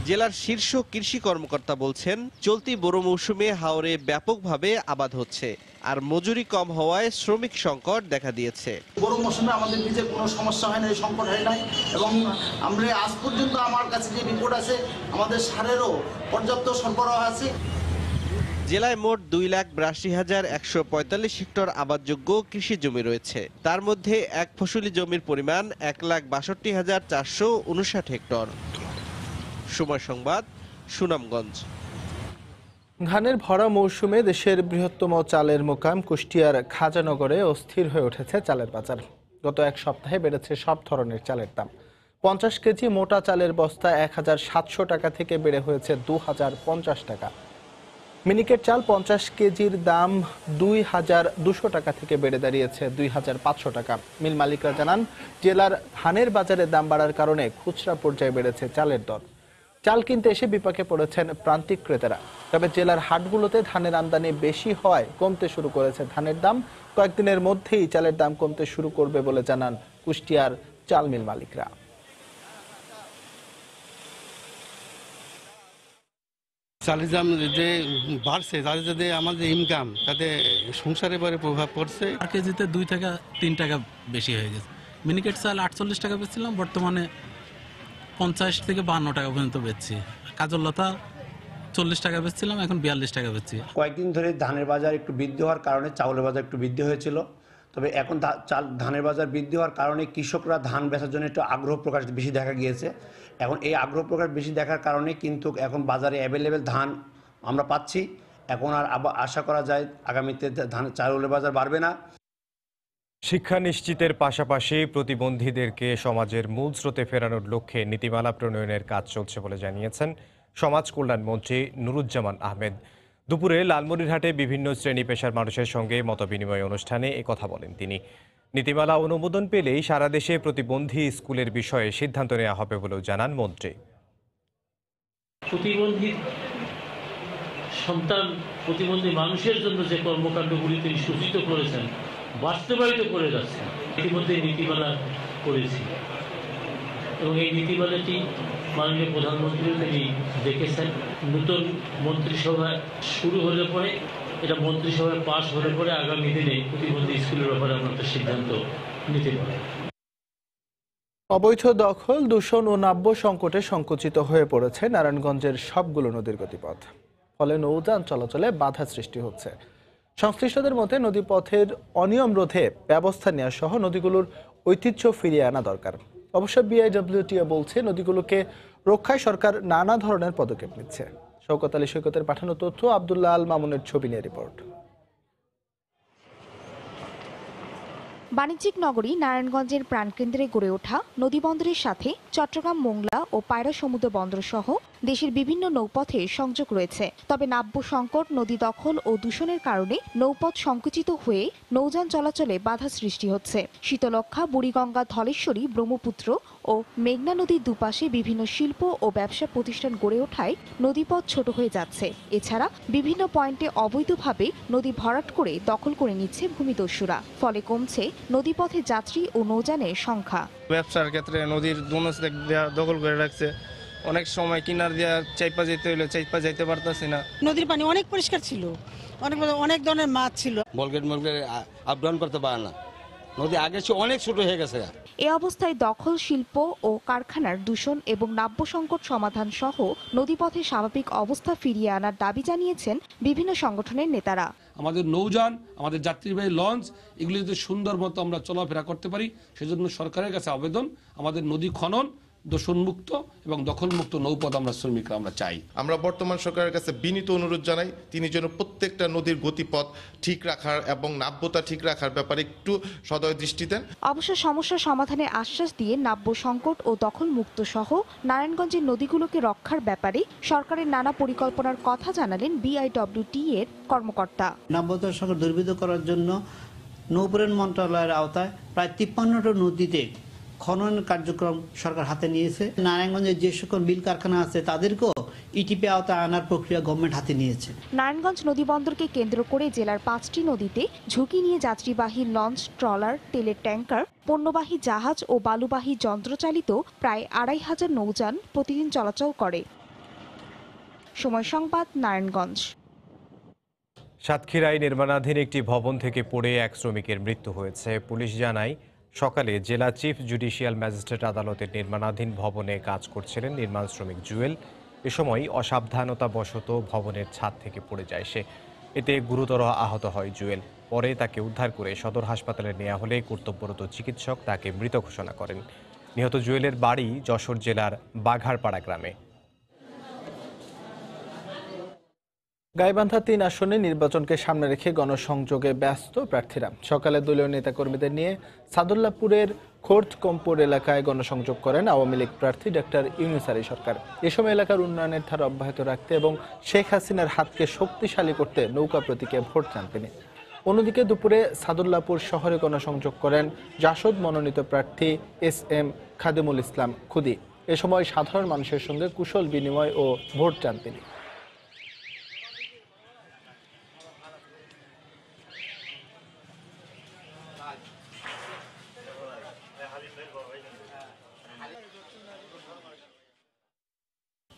জেলার শীর্ষ কৃষি কর্মকর্তা বলছেন, চলতি বোরো মৌসুমে হাওরে ব্যাপকভাবে আবাদ হচ্ছে, আর মজুরি কম হওয়ায় শ্রমিক সংকট দেখা দিয়েছে। বোরো মৌসুমে আমাদের বীজে কোনো সমস্যা হয় না, সংকট হয় নাই, এবং আমরা আজ পর্যন্ত আমার কাছে যে রিপোর্ট আছে আমাদের সারেরও পর্যাপ্ত সরবরাহ আছে। জেলায় মোট 2,82,145 হেক্টর আবাদযোগ্য কৃষি জমি রয়েছে। তার মধ্যে এক ফসলি জমির পরিমাণ 1,62,459 হেক্টর। সময় সংবাদ, সুনামগঞ্জ। ধানের ভরা মৌসুমে দেশের বৃহত্তম চালের মোকাম কুষ্টিয়ার খাজানগরে অস্থির হয়ে উঠেছে চালের বাজার। গত এক সপ্তাহে বেড়েছে সব ধরনের চালের দাম। 50 কেজি মোটা চালের বস্তা 1,700 টাকা থেকে বেড়ে হয়েছে 2,050 টাকা। মিনিকেট চাল 50 কেজির দাম 2,200 টাকা থেকে বেড়ে দাঁড়িয়েছে 2,500 টাকা। মিল মালিকরা জানান, জেলার ধানের বাজারে দাম বাড়ার কারণে খুচরা পর্যায়ে বেড়েছে চালের দর। চাল কিনতে এসে বিপাকে পড়েছেন প্রান্তিক ক্রেতারা। তবে জেলার হাটগুলোতে ধানের আমদানি বেশি হওয়ায় কমতে শুরু করেছে ধানের দাম। কয়েকদিনের মধ্যেই চালের দাম কমতে শুরু করবে বলে জানান কুষ্টিয়ার চাল মিল মালিকরা। চালের দাম যে বাড়ছে তাতে যদি আমাদের ইনকাম তাতে সংসারের পরে প্রভাব পড়ছে। আর কেজিতে 2 থেকে 3 টাকা বেশি হয়ে গেছে। মিনিকেট চাল 48 টাকা বেচছিলাম, বর্তমানে 50 থেকে 52 টাকা পর্যন্ত বেচছি। কাজললতা 40 টাকা বেচছিলাম, এখন 42 টাকা বেচছি। কয়েকদিন ধরে ধানের বাজার একটু বৃদ্ধি হওয়ার কারণে চাউলের বাজার একটু বৃদ্ধি হয়েছিল। তবে এখন ধানের বাজার বৃদ্ধি হওয়ার কারণে কৃষকরা ধান বেচার জন্য একটু আগ্রহ প্রকাশ বেশি দেখা গিয়েছে। এখন এই আগ্রহ প্রকাশ বেশি দেখার কারণে কিন্তু এখন বাজারে অ্যাভেলেবেল ধান আমরা পাচ্ছি। এখন আর আশা করা যায় আগামীতে চাউলের বাজার বাড়বে না। শিক্ষা নিশ্চিতের পাশাপাশি প্রতিবন্ধীদেরকে সমাজের মূল স্রোতে ফেরানোর লক্ষ্যে নীতিমালা প্রণয়নের কাজ চলছে বলে জানিয়েছেন সমাজ কল্যাণ মন্ত্রী নুরুজ্জামান আহমেদ। দুপুরে লালমনিরহাটে বিভিন্ন শ্রেণী পেশার মানুষের সঙ্গে মতবিনিময় অনুষ্ঠানে একথা বলেন তিনি। নীতিমালা অনুমোদন পেলেই সারা দেশে প্রতিবন্ধী স্কুলের বিষয়ে সিদ্ধান্ত নেওয়া হবে বলেও জানান মন্ত্রী। প্রতিবন্ধী সন্তান, প্রতিবন্ধী মানুষের জন্য যে কর্মকাণ্ডগুলি তিনি সূচিত করেছেন, বাস্তবায়িত করে যাচ্ছেন। ইতিমধ্যে নীতিমালা করেছি এবং এই নীতিমালাটি মাননীয় প্রধানমন্ত্রীও তিনি দেখেছেন। নতুন মন্ত্রিসভা শুরু হলে পরে, এটা মন্ত্রিসভায় পাশ হলে পরে আগামী দিনে প্রতিবন্ধী স্কুলের ব্যাপারে আমরা একটা সিদ্ধান্ত নিতে পারি। অবৈধ দখল, দূষণ ও নাব্য সংকটে সংকুচিত হয়ে পড়েছে নারায়ণগঞ্জের সবগুলো নদীর গতিপথ। ফলে নৌযান চলাচলে বাধা সৃষ্টি হচ্ছে। সংশ্লিষ্টদের মতে নদীপথের অনিয়ম রোধে ব্যবস্থা নেওয়া সহ নদীগুলোর ঐতিহ্য ফিরিয়ে আনা দরকার। অবশ্য বিআইডব্লিউটিএ বলছে নদীগুলোকে রক্ষায় সরকার নানা ধরনের পদক্ষেপ নিচ্ছে। শওকত আলী সৈকতের পাঠানো তথ্য, আব্দুল্লাহ আল মামুনের ছবি নিয়ে রিপোর্ট। বাণিজ্যিক নগরী নারায়ণগঞ্জের প্রাণকেন্দ্রে গড়ে ওঠা নদীবন্দরের সাথে চট্টগ্রাম, মোংলা ও পায়রা সমুদ্র বন্দর সহ দেশের বিভিন্ন নৌপথে সংযোগ রয়েছে। তবে নাব্য সংকট, নদী দখল ও দূষণের কারণে নৌপথ সংকুচিত হয়ে নৌযান চলাচলে বাধা সৃষ্টি হচ্ছে। শীতলক্ষ্যা, বুড়িগঙ্গা, ধলেশ্বরী, ব্রহ্মপুত্র ও মেঘনা নদীর দুপাশে বিভিন্ন শিল্প ও ব্যবসা প্রতিষ্ঠান গড়ে ওঠায় নদীপথ ছোট হয়ে যাচ্ছে। এছাড়া বিভিন্ন পয়েন্টে অবৈধভাবে নদী ভরাট করে দখল করে নিচ্ছে ভূমিদস্যুরা। ফলে কমছে নদীপথে যাত্রী ও নৌযানের সংখ্যা। ব্যবসার ক্ষেত্রে নদীর দখল করে রাখছে। অনেক সময় কিনার দিয়া চাইপা যেতে হইলে চাইপা যাইতে পারতাছি না। নদীর পানি অনেক পরিষ্কার ছিল, অনেক ধরনের মাছ ছিল। বলগেট আপ ডাউন করতে পারে না, নদী আগে অনেক ছোট হয়ে গেছে। এ অবস্থায় দখল, শিল্প ও কারখানার দূষণ এবং নাব্য সংকট সমাধান সহ নদীপথে স্বাভাবিক অবস্থা ফিরিয়ে আনার দাবি জানিয়েছেন বিভিন্ন সংগঠনের নেতারা। আমাদের নৌযান, আমাদের যাত্রীবাহী লঞ্চ, এগুলি যদি সুন্দর মতো আমরা চলাফেরা করতে পারি, সেজন্য সরকারের কাছে আবেদন আমাদের নদী খনন দূষণমুক্ত এবং দখলমুক্ত নৌপথ আমরা শ্রমিকরা আমরা চাই। আমরা বর্তমান সরকারের কাছে বিনীত অনুরোধ জানাই, তিনি যেন প্রত্যেকটা নদীর গতিপথ ঠিক রাখার এবং নাব্যতা ঠিক রাখার ব্যাপারে একটু সদয় দৃষ্টি দেন। অবশ্য সমস্যা সমাধানের আশ্বাস দিয়ে নাব্য সংকট ও দখলমুক্ত সহ নারায়ণগঞ্জের নদীগুলোকে রক্ষার ব্যাপারে সরকারের নানা পরিকল্পনার কথা জানালেন BIWT এর কর্মকর্তা। নাব্যতা সংকট দূরীভূত করার জন্য নৌপরিবহন মন্ত্রণালয়ের আওতায় প্রায় 53টা নদীতে খনন কার্যক্রম সরকার হাতে নিয়েছে। নারায়ণগঞ্জের যে সকল মিল কারখানা আছে তাদেরকেও ইটিপি আওতায় আনার প্রক্রিয়া গভর্নমেন্ট হাতে নিয়েছে। নারায়ণগঞ্জ নদীবন্দরকে কেন্দ্র করে জেলার 5টি নদীতে ঝুঁকি নিয়ে যাত্রীবাহী লঞ্চ, ট্রলার, তেলের ট্যাঙ্কার, পণ্যবাহী জাহাজ ও বালুবাহী যন্ত্রচালিত প্রায় 2500 নৌযান প্রতিদিন চলাচল করে। সময় সংবাদ, নারায়ণগঞ্জ। সাতক্ষীরায় নির্মাণাধীন একটি ভবন থেকে পড়ে এক শ্রমিকের মৃত্যু হয়েছে। পুলিশ জানায়, সকালে জেলা চিফ জুডিশিয়াল ম্যাজিস্ট্রেট আদালতের নির্মাণাধীন ভবনে কাজ করছিলেন নির্মাণ শ্রমিক জুয়েল। এ সময় অসাবধানতাবশত ভবনের ছাদ থেকে পড়ে যায় সে। এতে গুরুতর আহত হয় জুয়েল। পরে তাকে উদ্ধার করে সদর হাসপাতালে নেওয়া হলে কর্তব্যরত চিকিৎসক তাকে মৃত ঘোষণা করেন। নিহত জুয়েলের বাড়ি যশোর জেলার বাঘারপাড়া গ্রামে। গাইবান্ধা 3 আসনে নির্বাচনকে সামনে রেখে গণসংযোগে ব্যস্ত প্রার্থীরা। সকালে দলীয় নেতাকর্মীদের নিয়ে সাদুল্লাপুরের খোর্দকম্পুর এলাকায় গণসংযোগ করেন আওয়ামী লীগ প্রার্থী ডক্টর ইউনূস আলী সরকার। এ সময় এলাকার উন্নয়নের ধারা অব্যাহত রাখতে এবং শেখ হাসিনার হাতকে শক্তিশালী করতে নৌকা প্রতীকে ভোট চান তিনি। অন্যদিকে দুপুরে সাদুল্লাপুর শহরে গণসংযোগ করেন জাসদ মনোনীত প্রার্থী SM খাদেমুল ইসলাম খুদি। এ সময় সাধারণ মানুষের সঙ্গে কুশল বিনিময় ও ভোট চান তিনি।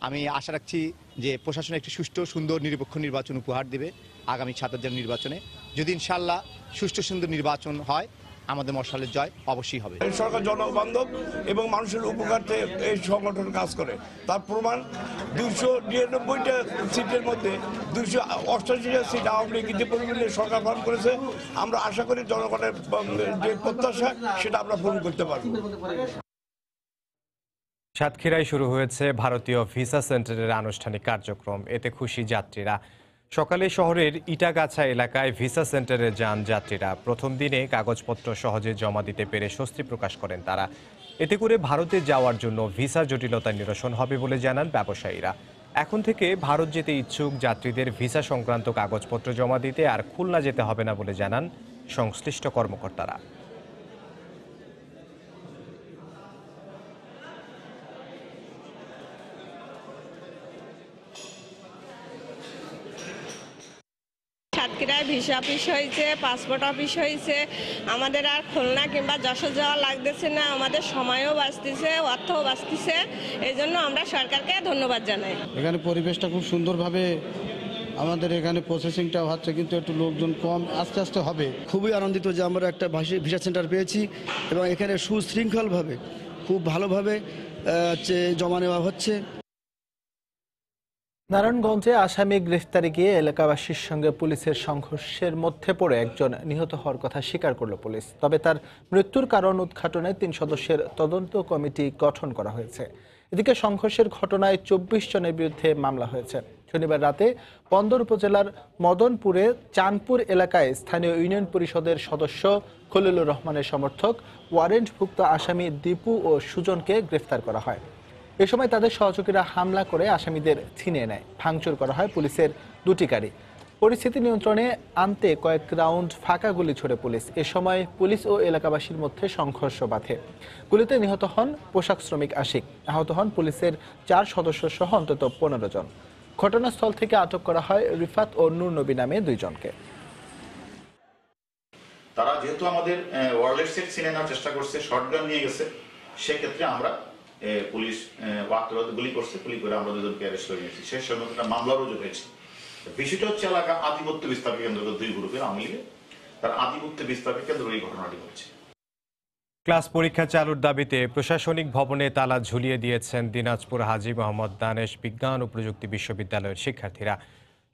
আমি আশা রাখছি যে প্রশাসন একটি সুষ্ঠু, সুন্দর, নিরপেক্ষ নির্বাচন উপহার দেবে আগামী 27 নির্বাচনে। যদি ইনশাআল্লাহ সুষ্ঠু, সুন্দর নির্বাচন হয়, আমাদের মশালের জয় অবশ্যই হবে। সরকার জনবান্ধব এবং মানুষের উপকারে এই সংগঠন কাজ করে, তার প্রমাণ 299টা সিটের মধ্যে 288টা সিট আওয়ামী লীগ ইতিপূর্বে সরকার পালন করেছে। আমরা আশা করি জনগণের যে প্রত্যাশা সেটা আমরা পূরণ করতে পারব। সাতক্ষীরায় শুরু হয়েছে ভারতীয় ভিসা সেন্টারের আনুষ্ঠানিক কার্যক্রম। এতে খুশি যাত্রীরা। সকালে শহরের ইটাগাছা এলাকায় ভিসা সেন্টারে যান যাত্রীরা। প্রথম দিনে কাগজপত্র সহজে জমা দিতে পেরে স্বস্তি প্রকাশ করেন তারা। এতে করে ভারতে যাওয়ার জন্য ভিসা জটিলতা নিরসন হবে বলে জানান ব্যবসায়ীরা। এখন থেকে ভারত যেতে ইচ্ছুক যাত্রীদের ভিসা সংক্রান্ত কাগজপত্র জমা দিতে আর খুলনা যেতে হবে না বলে জানান সংশ্লিষ্ট কর্মকর্তারা। সাতক্ষীরায় ভিসা অফিস হয়েছে, পাসপোর্ট অফিস হয়েছে, আমাদের আর খুলনা কিংবা যশোর যাওয়া লাগতেছে না, আমাদের সময়ও বাঁচতেছে, অর্থও বাঁচতেছে। এই জন্য আমরা সরকারকে ধন্যবাদ জানাই। এখানে পরিবেশটা খুব সুন্দরভাবে, আমাদের এখানে প্রসেসিংটা হচ্ছে, কিন্তু একটু লোকজন কম, আস্তে আস্তে হবে। খুবই আনন্দিত যে আমরা একটা ভিসা সেন্টার পেয়েছি এবং এখানে সুশৃঙ্খলভাবে খুব ভালোভাবে জমা নেওয়া হচ্ছে। নারায়ণগঞ্জে আসামি গ্রেফতারে গিয়ে এলাকাবাসীর সঙ্গে পুলিশের সংঘর্ষের মধ্যে পড়ে একজন নিহত হওয়ার কথা স্বীকার করল পুলিশ। তবে তার মৃত্যুর কারণ উদ্ঘাটনে 3 সদস্যের তদন্ত কমিটি গঠন করা হয়েছে। এদিকে সংঘর্ষের ঘটনায় 24 জনের বিরুদ্ধে মামলা হয়েছে। শনিবার রাতে বন্দর উপজেলার মদনপুরে চাঁদপুর এলাকায় স্থানীয় ইউনিয়ন পরিষদের সদস্য খলিলুর রহমানের সমর্থক ওয়ারেন্টভুক্ত আসামি দীপু ও সুজনকে গ্রেফতার করা হয়। এ সময় তাদের সহযোগীরা হামলা করে আসামিদের ছিনিয়ে নেয়। ভাঙচুর করা হয় পুলিশের 2টি গাড়ি। পরিস্থিতি নিয়ন্ত্রণে আনতে কয়েক রাউন্ড ফাঁকা গুলি ছোড়ে পুলিশ। এ সময় পুলিশ ও এলাকাবাসীর মধ্যে সংঘর্ষ বাধে। গুলিতে নিহত হন পোশাক শ্রমিক আশিক। আহত হন পুলিশের 4 সদস্য সহ অন্তত 15 জন। ঘটনাস্থল থেকে আটক করা হয় রিফাত ও নূর নবী নামে 2 জনকে। তারা যেহেতু আমাদের ওয়ারলেস সেট চিনে নেওয়ার চেষ্টা করছে, শর্টগান নিয়ে গেছে, সেক্ষেত্রে আমরা পুলিশ গুলি করছে, গুলি করে আমরা 2 জনকে অ্যারেস্ট করে নিয়েছি। সেই সঙ্গে একটা মামলা রুজু হয়েছে। বিষয়টা হচ্ছে এলাকা আধিপত্য বিস্তারকে কেন্দ্র করে 2 গ্রুপের আওয়ামী লীগের তার আধিপত্য বিস্তারকে কেন্দ্র করে এই ঘটনাটি ঘটছে। ক্লাস পরীক্ষা চালুর দাবিতে প্রশাসনিক ভবনে তালা ঝুলিয়ে দিয়েছেন দিনাজপুর হাজী মোহাম্মদ দানেশ বিজ্ঞান ও প্রযুক্তি বিশ্ববিদ্যালয়ের শিক্ষার্থীরা।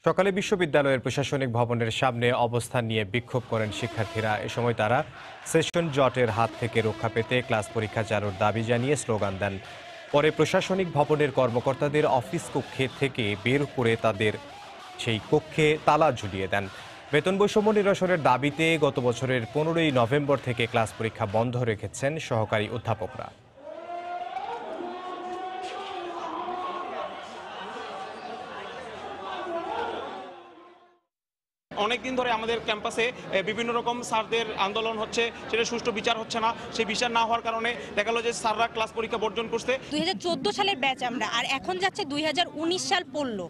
সকালে বিশ্ববিদ্যালয়ের প্রশাসনিক ভবনের সামনে অবস্থান নিয়ে বিক্ষোভ করেন শিক্ষার্থীরা। এ সময় তারা সেশন জটের হাত থেকে রক্ষা পেতে ক্লাস পরীক্ষা চালুর দাবি জানিয়ে স্লোগান দেন। পরে প্রশাসনিক ভবনের কর্মকর্তাদের অফিস কক্ষে থেকে বের করে তাদের সেই কক্ষে তালা ঝুলিয়ে দেন। বেতন বৈষম্য নিরসনের দাবিতে গত বছরের 15ই নভেম্বর থেকে ক্লাস পরীক্ষা বন্ধ রেখেছেন সহকারী অধ্যাপকরা। অনেকদিন ধরে আমাদের ক্যাম্পাসে বিভিন্ন রকম স্যারদের আন্দোলন হচ্ছে, সেটা সুষ্ঠু বিচার হচ্ছে না। সেই বিচার না হওয়ার কারণে দেখা গেল যে স্যাররা ক্লাস পরীক্ষা বর্জন করছে। 2014 সালের ব্যাচ আমরা, আর এখন যাচ্ছে 2019 সাল পড়লো।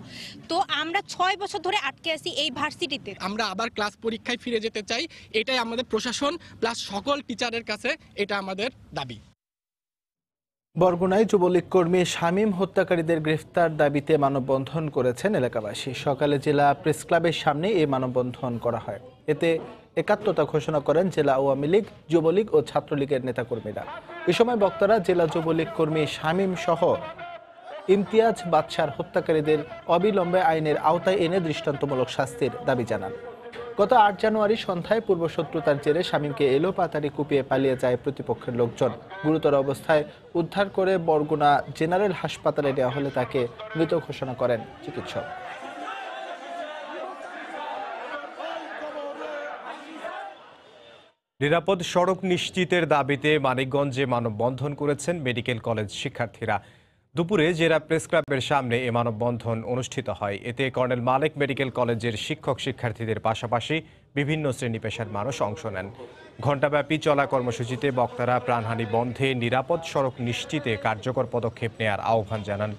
তো আমরা 6 বছর ধরে আটকে আছি এই ভার্সিটিতে। আমরা আবার ক্লাস পরীক্ষায় ফিরে যেতে চাই, এটাই আমাদের প্রশাসন প্লাস সকল টিচারের কাছে এটা আমাদের দাবি। বরগুনায় যুবলীগ কর্মী শামীম হত্যাকারীদের গ্রেফতার দাবিতে মানববন্ধন করেছেন এলাকাবাসী। সকালে জেলা প্রেস ক্লাবের সামনে এই মানববন্ধন করা হয়। এতে একাত্মতা ঘোষণা করেন জেলা আওয়ামী লীগ, যুবলীগ ও ছাত্রলীগের নেতাকর্মীরা। এ সময় বক্তারা জেলা যুবলীগ কর্মী শামীম সহ ইমতিয়াজ বাদশার হত্যাকারীদের অবিলম্বে আইনের আওতায় এনে দৃষ্টান্তমূলক শাস্তির দাবি জানান। গত 8 জানুয়ারি সন্ধ্যায় পূর্বশত্রুতার জেরে শামীমকে এলোপাতাড়ি কুপিয়ে পালিয়ে যায় প্রতিপক্ষের লোকজন। গুরুতর অবস্থায় উদ্ধার করে বরগুনা জেনারেল হাসপাতালে নেওয়া হলে তাকে মৃত ঘোষণা করেন চিকিৎসক। নিরাপদ সড়ক নিশ্চিতের দাবিতে মানিকগঞ্জে মানববন্ধন করেছেন মেডিকেল কলেজ শিক্ষার্থীরা। দুপুরে জেলা প্রেস ক্লাবের সামনে এ মানববন্ধন অনুষ্ঠিত হয়। এতে কর্নেল মালেক মেডিকেল কলেজের শিক্ষক শিক্ষার্থীদের পাশাপাশি বিভিন্ন শ্রেণী পেশার মানুষ অংশ নেন। ঘণ্টাব্যাপী চলা কর্মসূচিতে বক্তারা প্রাণহানি বন্ধে নিরাপদ সড়ক নিশ্চিতে কার্যকর পদক্ষেপ নেয়ার আহ্বান জানান।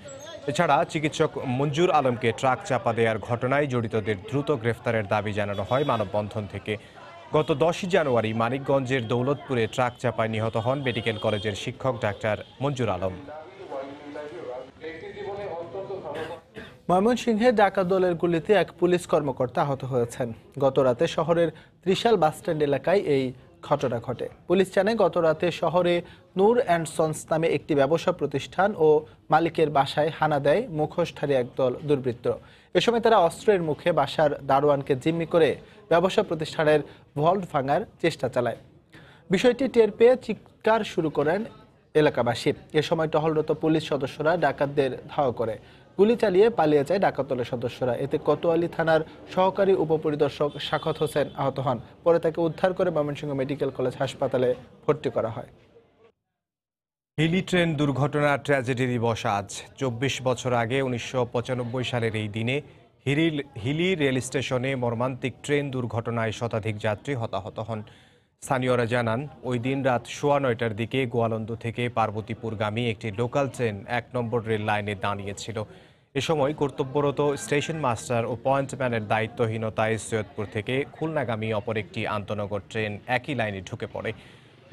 এছাড়া চিকিৎসক মঞ্জুর আলমকে ট্রাক চাপা দেওয়ার ঘটনায় জড়িতদের দ্রুত গ্রেফতারের দাবি জানানো হয় মানববন্ধন থেকে। গত 10 জানুয়ারি মানিকগঞ্জের দৌলতপুরে ট্রাক চাপায় নিহত হন মেডিকেল কলেজের শিক্ষক ডাক্তার মঞ্জুর আলম। ময়মনসিংহে ডাকাত দলের গুলিতে এক পুলিশ কর্মকর্তা আহত হয়েছেন। গতরাতে শহরের ত্রিশাল বাসস্ট্যান্ড এলাকায় এই ঘটনা ঘটে। পুলিশ জানায় গতরাতে শহরে নূর অ্যান্ড সন্স নামে একটি ব্যবসা প্রতিষ্ঠান ও মালিকের বাসায় হানা দেয় মুখোশধারী একদল দুর্বৃত্ত। এ সময় তারা অস্ত্রের মুখে বাসার দারোয়ানকে জিম্মি করে ব্যবসা প্রতিষ্ঠানের ভল্ট ভাঙার চেষ্টা চালায়। বিষয়টি টের পেয়ে চিৎকার শুরু করেন এলাকাবাসী। এ সময় টহলরত পুলিশ সদস্যরা ডাকাতদের ধাওয়া করে গুলি চালিয়ে পালিয়ে যায় ডাকাত দলের সদস্যরা। এতে কোতোয়ালি থানার সহকারী উপপরিদর্শক শাখত হোসেন আহত হন। পরে তাকে উদ্ধার করে ময়মনসিংহ মেডিকেল কলেজ হাসপাতালে ভর্তি করা হয়। হিলি ট্রেন দুর্ঘটনার ট্র্যাজেডি দিবস আজ। 24 বছর আগে 1995 সালের এই দিনে হিলি রেল স্টেশনে মর্মান্তিক ট্রেন দুর্ঘটনায় শতাধিক যাত্রী হতাহত হন। স্থানীয়রা জানান, ওই দিন রাত 9:15টার দিকে গোয়ালন্দ থেকে পার্বতীপুরগামী একটি লোকাল ট্রেন 1 নম্বর রেল লাইনে দাঁড়িয়েছিল। এ সময় কর্তব্যরত স্টেশন মাস্টার ও পয়েন্টম্যানের দায়িত্বহীনতায় সৈয়দপুর থেকে খুলনাগামী অপর একটি আন্তনগর ট্রেন একই লাইনে ঢুকে পড়ে।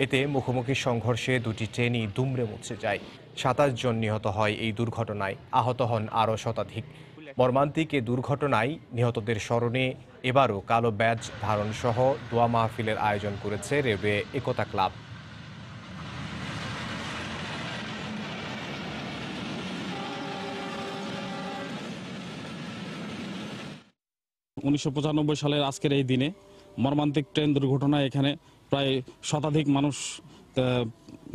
এতে মুখোমুখি সংঘর্ষে দুটি ট্রেনই দুমড়ে মুচড়ে যায়। 27 জন নিহত হয় এই দুর্ঘটনায়, আহত হন আরও শতাধিক। মর্মান্তিক এ দুর্ঘটনায় নিহতদের স্মরণে এবারও কালো ব্যাজ ধারণ সহ দোয়া মাহফিলের আয়োজন করেছে রেলওয়ে একতা ক্লাব। 1995 সালের আজকের এই দিনে মর্মান্তিক ট্রেন দুর্ঘটনায় এখানে প্রায় শতাধিক মানুষ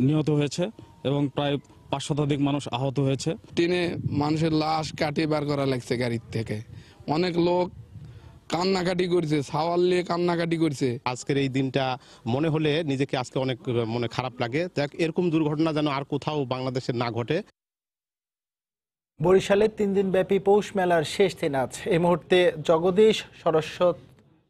নিহত হয়েছে এবং প্রায় 5 শতাধিক মানুষ আহত হয়েছে। ট্রেনে মানুষের লাশ কাটিয়ে বার করা লাগছে গাড়ির থেকে। অনেক লোক কান্নাকাটি করছে, সাওয়াল নিয়ে কান্নাকাটি করছে। আজকের এই দিনটা মনে হলে নিজেকে আজকে অনেক মনে খারাপ লাগে। দেখ, এরকম দুর্ঘটনা যেন আর কোথাও বাংলাদেশে না ঘটে। বরিশালের 3 দিন ব্যাপী পৌষ মেলার শেষ দিন আজ। এই মুহূর্তে জগদীশ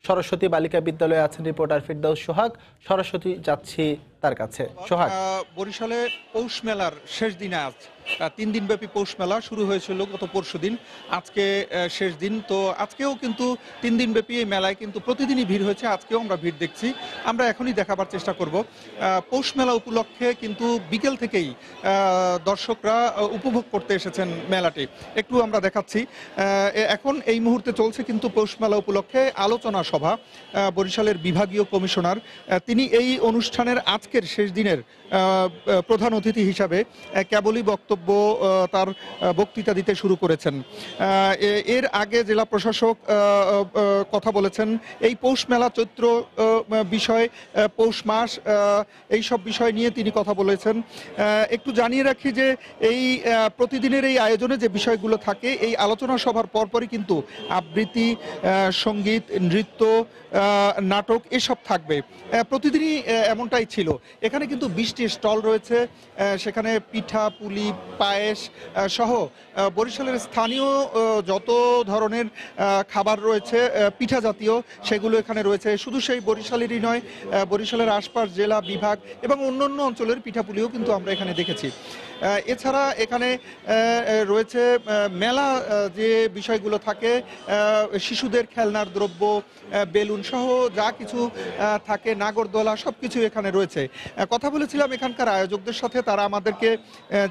সরস্বতী বালিকা বিদ্যালয়ে আছেন রিপোর্টার ফিরদাউস সোহাগ। সরস্বতী যাচ্ছি তার কাছে। সোহাগ, বরিশালে পৌষ মেলার শেষ দিনে আজ 3 দিন ব্যাপী পৌষ মেলা শুরু হয়েছিল গত পরশুদিন, আজকে শেষ দিন। তো আজকেও কিন্তু 3 দিন ব্যাপী এই মেলায় কিন্তু প্রতিদিনই ভিড় হয়েছে, আজকেও আমরা ভিড় দেখছি। আমরা এখনই দেখাবার চেষ্টা করব। পৌষ মেলা উপলক্ষে কিন্তু বিকেল থেকেই দর্শকরা উপভোগ করতে এসেছেন মেলাটি, একটু আমরা দেখাচ্ছি। এখন এই মুহূর্তে চলছে কিন্তু পৌষ মেলা উপলক্ষে আলোচনা সভা। বরিশালের বিভাগীয় কমিশনার তিনি এই অনুষ্ঠানের আজকে আজকের শেষ দিনের প্রধান অতিথি হিসাবে কেবলই বক্তব্য তার বক্তৃতা দিতে শুরু করেছেন। এর আগে জেলা প্রশাসক কথা বলেছেন এই পৌষ মেলা, চৈত্র বিষয়, পৌষ মাস, এই সব বিষয় নিয়ে তিনি কথা বলেছেন। একটু জানিয়ে রাখি যে এই প্রতিদিনের এই আয়োজনে যে বিষয়গুলো থাকে, এই আলোচনা সভার পরপরই কিন্তু আবৃত্তি, সঙ্গীত, নৃত্য, নাটক এসব থাকবে। প্রতিদিনই এমনটাই ছিল। এখানে কিন্তু 20টি স্টল রয়েছে, সেখানে পিঠা, পুলি, পায়েস সহ বরিশালের স্থানীয় যত ধরনের খাবার রয়েছে পিঠা জাতীয়, সেগুলো এখানে রয়েছে। শুধু সেই বরিশালেরই নয়, বরিশালের আশপাশ জেলা, বিভাগ এবং অন্যান্য অঞ্চলের পিঠাপুলিও কিন্তু আমরা এখানে দেখেছি। এছাড়া এখানে রয়েছে মেলা যে বিষয়গুলো থাকে, শিশুদের খেলনার দ্রব্য, বেলুন সহ যা কিছু থাকে, নাগরদোলা, সব কিছু এখানে রয়েছে। কথা বলেছিলাম এখানকার আয়োজকদের সাথে, তারা আমাদেরকে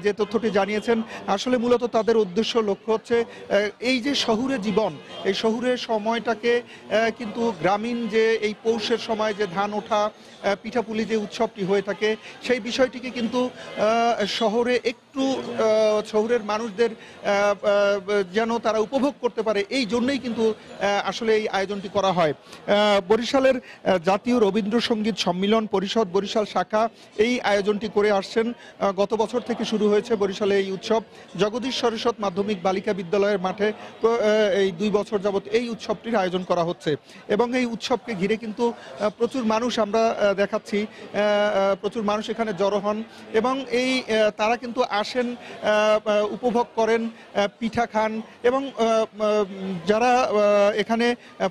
যে তথ্যটি জানিয়েছেন, আসলে মূলত তাদের উদ্দেশ্য, লক্ষ্য হচ্ছে এই যে শহুরে জীবন, এই শহুরের সময়টাকে কিন্তু গ্রামীণ যে এই পৌষের সময় যে ধান ওঠা, পিঠাপুলি যে উৎসবটি হয়ে থাকে, সেই বিষয়টিকে কিন্তু শহরে একটু শহরের মানুষদের যেন তারা উপভোগ করতে পারে, এই জন্যই কিন্তু আসলে এই আয়োজনটি করা হয়। বরিশালের জাতীয় রবীন্দ্রসঙ্গীত সম্মিলন পরিষদ বরিশাল শাখা এই আয়োজনটি করে আসছেন। গত বছর থেকে শুরু হয়েছে বরিশালে এই উৎসব। জগদীশ সরস্বত মাধ্যমিক বালিকা বিদ্যালয়ের মাঠে এই 2 বছর যাবত এই উৎসবটির আয়োজন করা হচ্ছে এবং এই উৎসবকে ঘিরে কিন্তু প্রচুর মানুষ আমরা দেখাচ্ছি, প্রচুর মানুষ এখানে জড়ো হন এবং এই তারা কিন্তু আসেন, উপভোগ করেন, পিঠা খান এবং যারা এখানে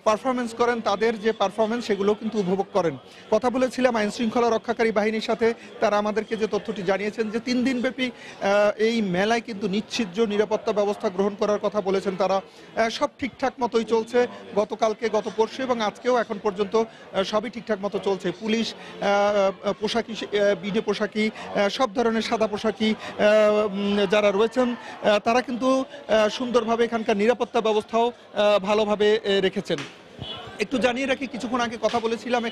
পারফরমেন্স করেন তাদের যে পারফরমেন্স সেগুলো কিন্তু উপভোগ করেন। কথা বলেছিলাম আইন শৃঙ্খলা রক্ষাকারী বাহিনীর সাথে, তারা আমাদেরকে যে তথ্যটি জানিয়েছেন যে 3 দিনব্যাপী এই মেলায় কিন্তু নিশ্চিদ্র নিরাপত্তা ব্যবস্থা গ্রহণ করার কথা বলেছেন তারা। সব ঠিকঠাক মতোই চলছে, গতকালকে, গত পরশু এবং আজকেও এখন পর্যন্ত সবই ঠিকঠাক মতো চলছে। পুলিশ, পোশাকি, বিনে পোশাকি, সব ধরনের সাদা পোশাকি যারা রয়েছেন তারা কিন্তু সুন্দরভাবে এখানকার নিরাপত্তা ব্যবস্থাও ভালোভাবে রেখেছেন। একটু জানিয়ে রাখি, কিছুক্ষণ আগে কথা বলেছিলাম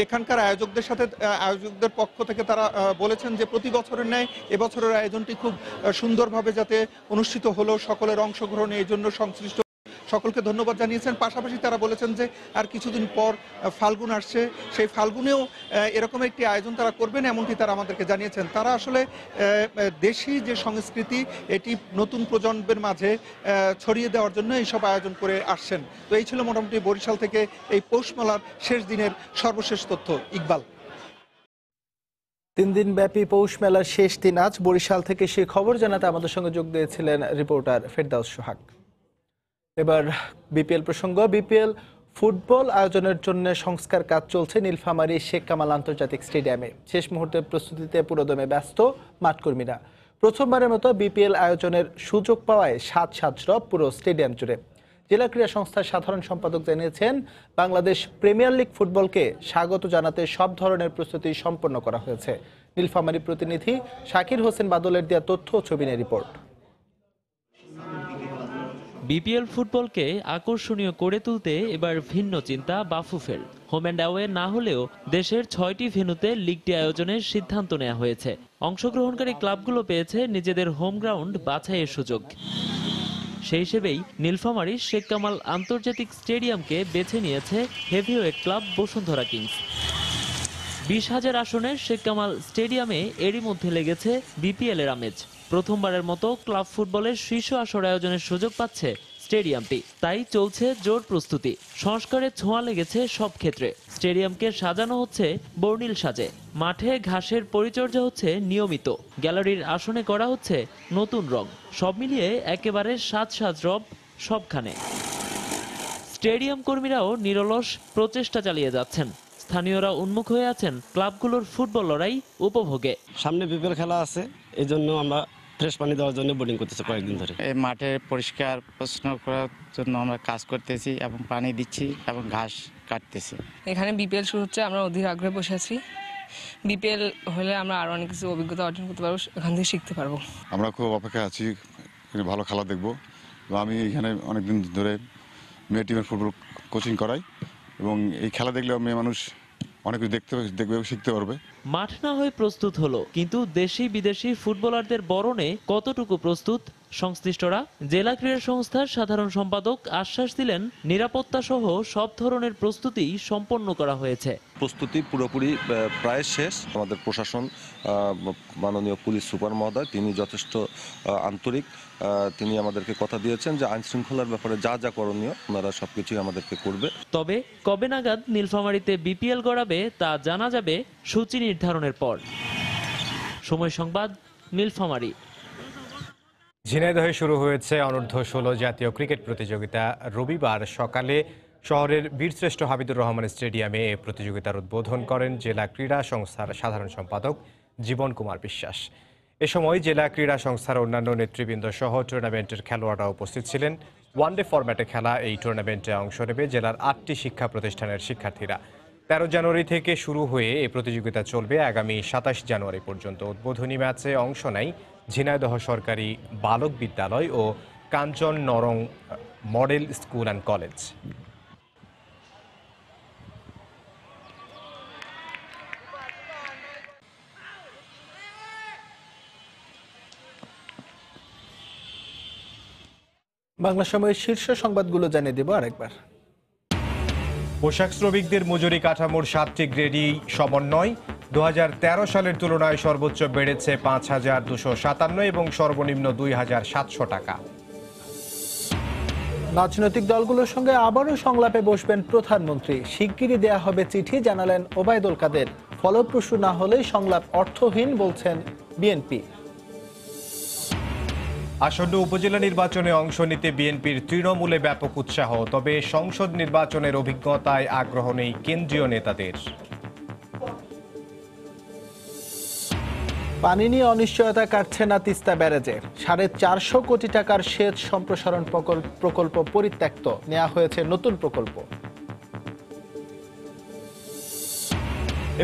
এখানকার আয়োজকদের সাথে। আয়োজকদের পক্ষ থেকে তারা বলেছেন যে প্রতি বছরের ন্যায় এবছরের আয়োজনটি খুব সুন্দরভাবে যাতে অনুষ্ঠিত হলো, সকলের অংশগ্রহণে এই জন্য সংশ্লিষ্ট সকলকে ধন্যবাদ জানিয়েছেন। পাশাপাশি তারা বলেছেন যে আর কিছুদিন পর ফাল্গুন আসছে, সেই ফাল্গুনেও এরকম একটি আয়োজন তারা করবেন, এমনটি তারা আমাদেরকে জানিয়েছেন। তারা আসলে দেশি যে সংস্কৃতি এটি নতুন প্রজন্মের মাঝে ছড়িয়ে দেওয়ার জন্য এইসব আয়োজন করে আসছেন। তো এই ছিল মোটামুটি বরিশাল থেকে এই পৌষ মেলার শেষ দিনের সর্বশেষ তথ্য। ইকবাল। 3 দিনব্যাপী পৌষ মেলার শেষ দিন আজ। বরিশাল থেকে সেই খবর জানাতে আমাদের সঙ্গে যোগ দিয়েছিলেন রিপোর্টার ফেরদাউস সোহাগ। এবার বিপিএল প্রসঙ্গ। বিপিএল ফুটবল আয়োজনের জন্য সংস্কার কাজ চলছে নীলফামারী শেখ কামাল আন্তর্জাতিক স্টেডিয়ামে। শেষ মুহূর্তের প্রস্তুতিতে পুরোদমে ব্যস্ত মাঠকর্মীরা। প্রথমবারের মতো বিপিএল আয়োজনের সুযোগ পাওয়ায় সাজরব পুরো স্টেডিয়াম জুড়ে। জেলা ক্রীড়া সংস্থার সাধারণ সম্পাদক জানিয়েছেন, বাংলাদেশ প্রিমিয়ার লিগ ফুটবলকে স্বাগত জানাতে সব ধরনের প্রস্তুতি সম্পন্ন করা হয়েছে। নীলফামারী প্রতিনিধি শাকির হোসেন বাদলের দেওয়া তথ্য ও ছবি নিয়ে রিপোর্ট। বিপিএল ফুটবলকে আকর্ষণীয় করে তুলতে এবার ভিন্ন চিন্তা বাফুফের। হোম অ্যান্ড অ্যাওয়ে না হলেও দেশের 6টি ভেন্যুতে লিগটি আয়োজনের সিদ্ধান্ত নেওয়া হয়েছে। অংশগ্রহণকারী ক্লাবগুলো পেয়েছে নিজেদের হোম গ্রাউন্ড বাছাইয়ের সুযোগ। সেই হিসেবেই নীলফামারী শেখ কামাল আন্তর্জাতিক স্টেডিয়ামকে বেছে নিয়েছে হেভিওয়েট ক্লাব বসুন্ধরা কিংস। 20,000 আসনের শেখ কামাল স্টেডিয়ামে এরই মধ্যে লেগেছে বিপিএল এর আমেজ। প্রথমবারের মতো ক্লাব ফুটবলের শীর্ষ আসর আয়োজনের সুযোগ পাচ্ছে স্টেডিয়ামটি, তাই চলছে জোর প্রস্তুতি। সংস্কারের ছোঁয়া লেগেছে সব ক্ষেত্রে। স্টেডিয়ামকে সাজানো হচ্ছে বর্ণিল সাজে, মাঠে ঘাসের পরিচর্যা হচ্ছে নিয়মিত, গ্যালারির আসনে করা হচ্ছে নতুন রং। সব মিলিয়ে একেবারে সাজরব সবখানে। স্টেডিয়াম কর্মীরাও নিরলস প্রচেষ্টা চালিয়ে যাচ্ছেন। স্থানীয়রা উন্মুখ হয়ে আছেন ক্লাবগুলোর ফুটবল লড়াই উপভোগে। সামনে বিপিএল খেলা আছে, এই জন্য আমরা ফ্রেশ পানি দেওয়ার জন্য বোর্ডিং করতেছি কয়েকদিন ধরে। এই মাঠে পরিষ্কার পরিচ্ছন্ন করার জন্য আমরা কাজ করতেছি এবং পানি দিচ্ছি এবং ঘাস কাটতেছি। এখানে বিপিএল শুরু হচ্ছে, আমরা অধীর আগ্রহে বসে আছি। বিপিএল হলে আমরা আরো অনেক কিছু অভিজ্ঞতা অর্জন করতে পারবো, এখান থেকে শিখতে পারবো। আমরা খুব অপেক্ষায় আছি, ভালো খেলা দেখবো। আমি এখানে অনেকদিন ধরে মেয়ে টিমের ফুটবল কোচিং করাই এবং এই খেলা দেখলে মেয়ে মানুষ অনেক কিছু দেখবে শিখতে পারবে। মাঠ না হয়ে প্রস্তুত হলো, কিন্তু দেশি বিদেশি ফুটবলারদের বরণে কতটুকু প্রস্তুত সংশ্লিষ্টরা? জেলা ক্রীড়া সংস্থার সাধারণ সম্পাদক আশ্বাস দিলেন, নিরাপত্তা সহ সব ধরনের প্রস্তুতি সম্পন্ন করা হয়েছে। প্রস্তুতি পুরোপুরি প্রায় শেষ। আমাদের প্রশাসন, মাননীয় পুলিশ সুপার মহোদয়, তিনি যথেষ্ট আন্তরিক। তিনি আমাদেরকে কথা দিয়েছেন যে আইন শৃঙ্খলার ব্যাপারে যা যা করণীয় ওনারা সবকিছুই আমাদেরকে করবে। তবে কবে নাগাদ নীলফামারীতে বিপিএল গড়াবে তা জানা যাবে সূচি নির্ধারণের পর। সময় সংবাদ, নীলফামারী। ঝিনাইদহে শুরু হয়েছে অনূর্ধ্ব-16 জাতীয় ক্রিকেট প্রতিযোগিতা। রবিবার সকালে শহরের বীরশ্রেষ্ঠ হামিদুর রহমান স্টেডিয়ামে এই প্রতিযোগিতার উদ্বোধন করেন জেলা ক্রীড়া সংস্থার সাধারণ সম্পাদক জীবন কুমার বিশ্বাস। এ সময় জেলা ক্রীড়া সংস্থার অন্যান্য নেতৃবৃন্দ সহ টুর্নামেন্টের খেলোয়াড়রা উপস্থিত ছিলেন। ওয়ানডে ফরম্যাটে খেলা এই টুর্নামেন্টে অংশ নেবে জেলার 8টি শিক্ষা প্রতিষ্ঠানের শিক্ষার্থীরা। 13 জানুয়ারি থেকে শুরু হয়ে এই প্রতিযোগিতা চলবে আগামী 27 জানুয়ারি পর্যন্ত। উদ্বোধনী ম্যাচে অংশ নেয় ঝিনাইদহ সরকারি বালক বিদ্যালয় ও কাঞ্চন নরং model school and college. Bangla সময়ের শীর্ষ সংবাদগুলো জানিয়ে দেব আরেকবার। পোশাক শ্রমিকদের মজুরি কাঠামোর 7টি গ্রেডই সমন্বয়। 2013 সালের তুলনায় সর্বোচ্চ বেড়েছে 5,257 এবং সর্বনিম্ন 2,700 টাকা। রাজনৈতিক দলগুলোর সঙ্গে আবারও সংলাপে বসবেন প্রধানমন্ত্রী। শিগগিরই দেয়া হবে চিঠি, জানালেন ওবায়দুল কাদের। ফলপ্রসূ না হলে সংলাপ অর্থহীন বলছেন বিএনপি। আসন্ন উপজেলা নির্বাচনে অংশ নিতে বিএনপির তৃণমূলে ব্যাপক উৎসাহ, তবে সংসদ নির্বাচনের অভিজ্ঞতায় আগ্রহ নেই কেন্দ্রীয় নেতাদের। পানি নিয়ে অনিশ্চয়তা কাটছে না তিস্তা ব্যারেজে। 450 কোটি টাকার সেচ সম্প্রসারণ প্রকল্প পরিত্যক্ত, নেওয়া হয়েছে নতুন প্রকল্প।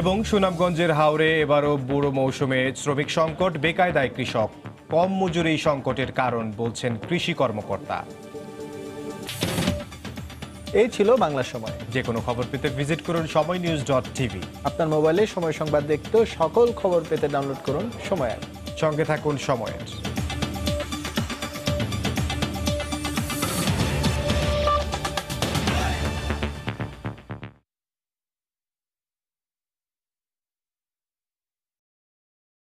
এবং সুনামগঞ্জের হাওরে এবারও বুড়ো মৌসুমে শ্রমিক সংকট, বেকায়দায় কৃষক। কম মজুরি সংকটের কারণ বলছেন কৃষি কর্মকর্তা। এই ছিল বাংলা সময়। যে কোনো খবর পেতে ভিজিট করুন সময়নিউজ.tv। আপনার মোবাইলে সময় সংবাদ দেখতেও সকল খবর পেতে ডাউনলোড করুন সময় অ্যাপ। সঙ্গে থাকুন সময়ের।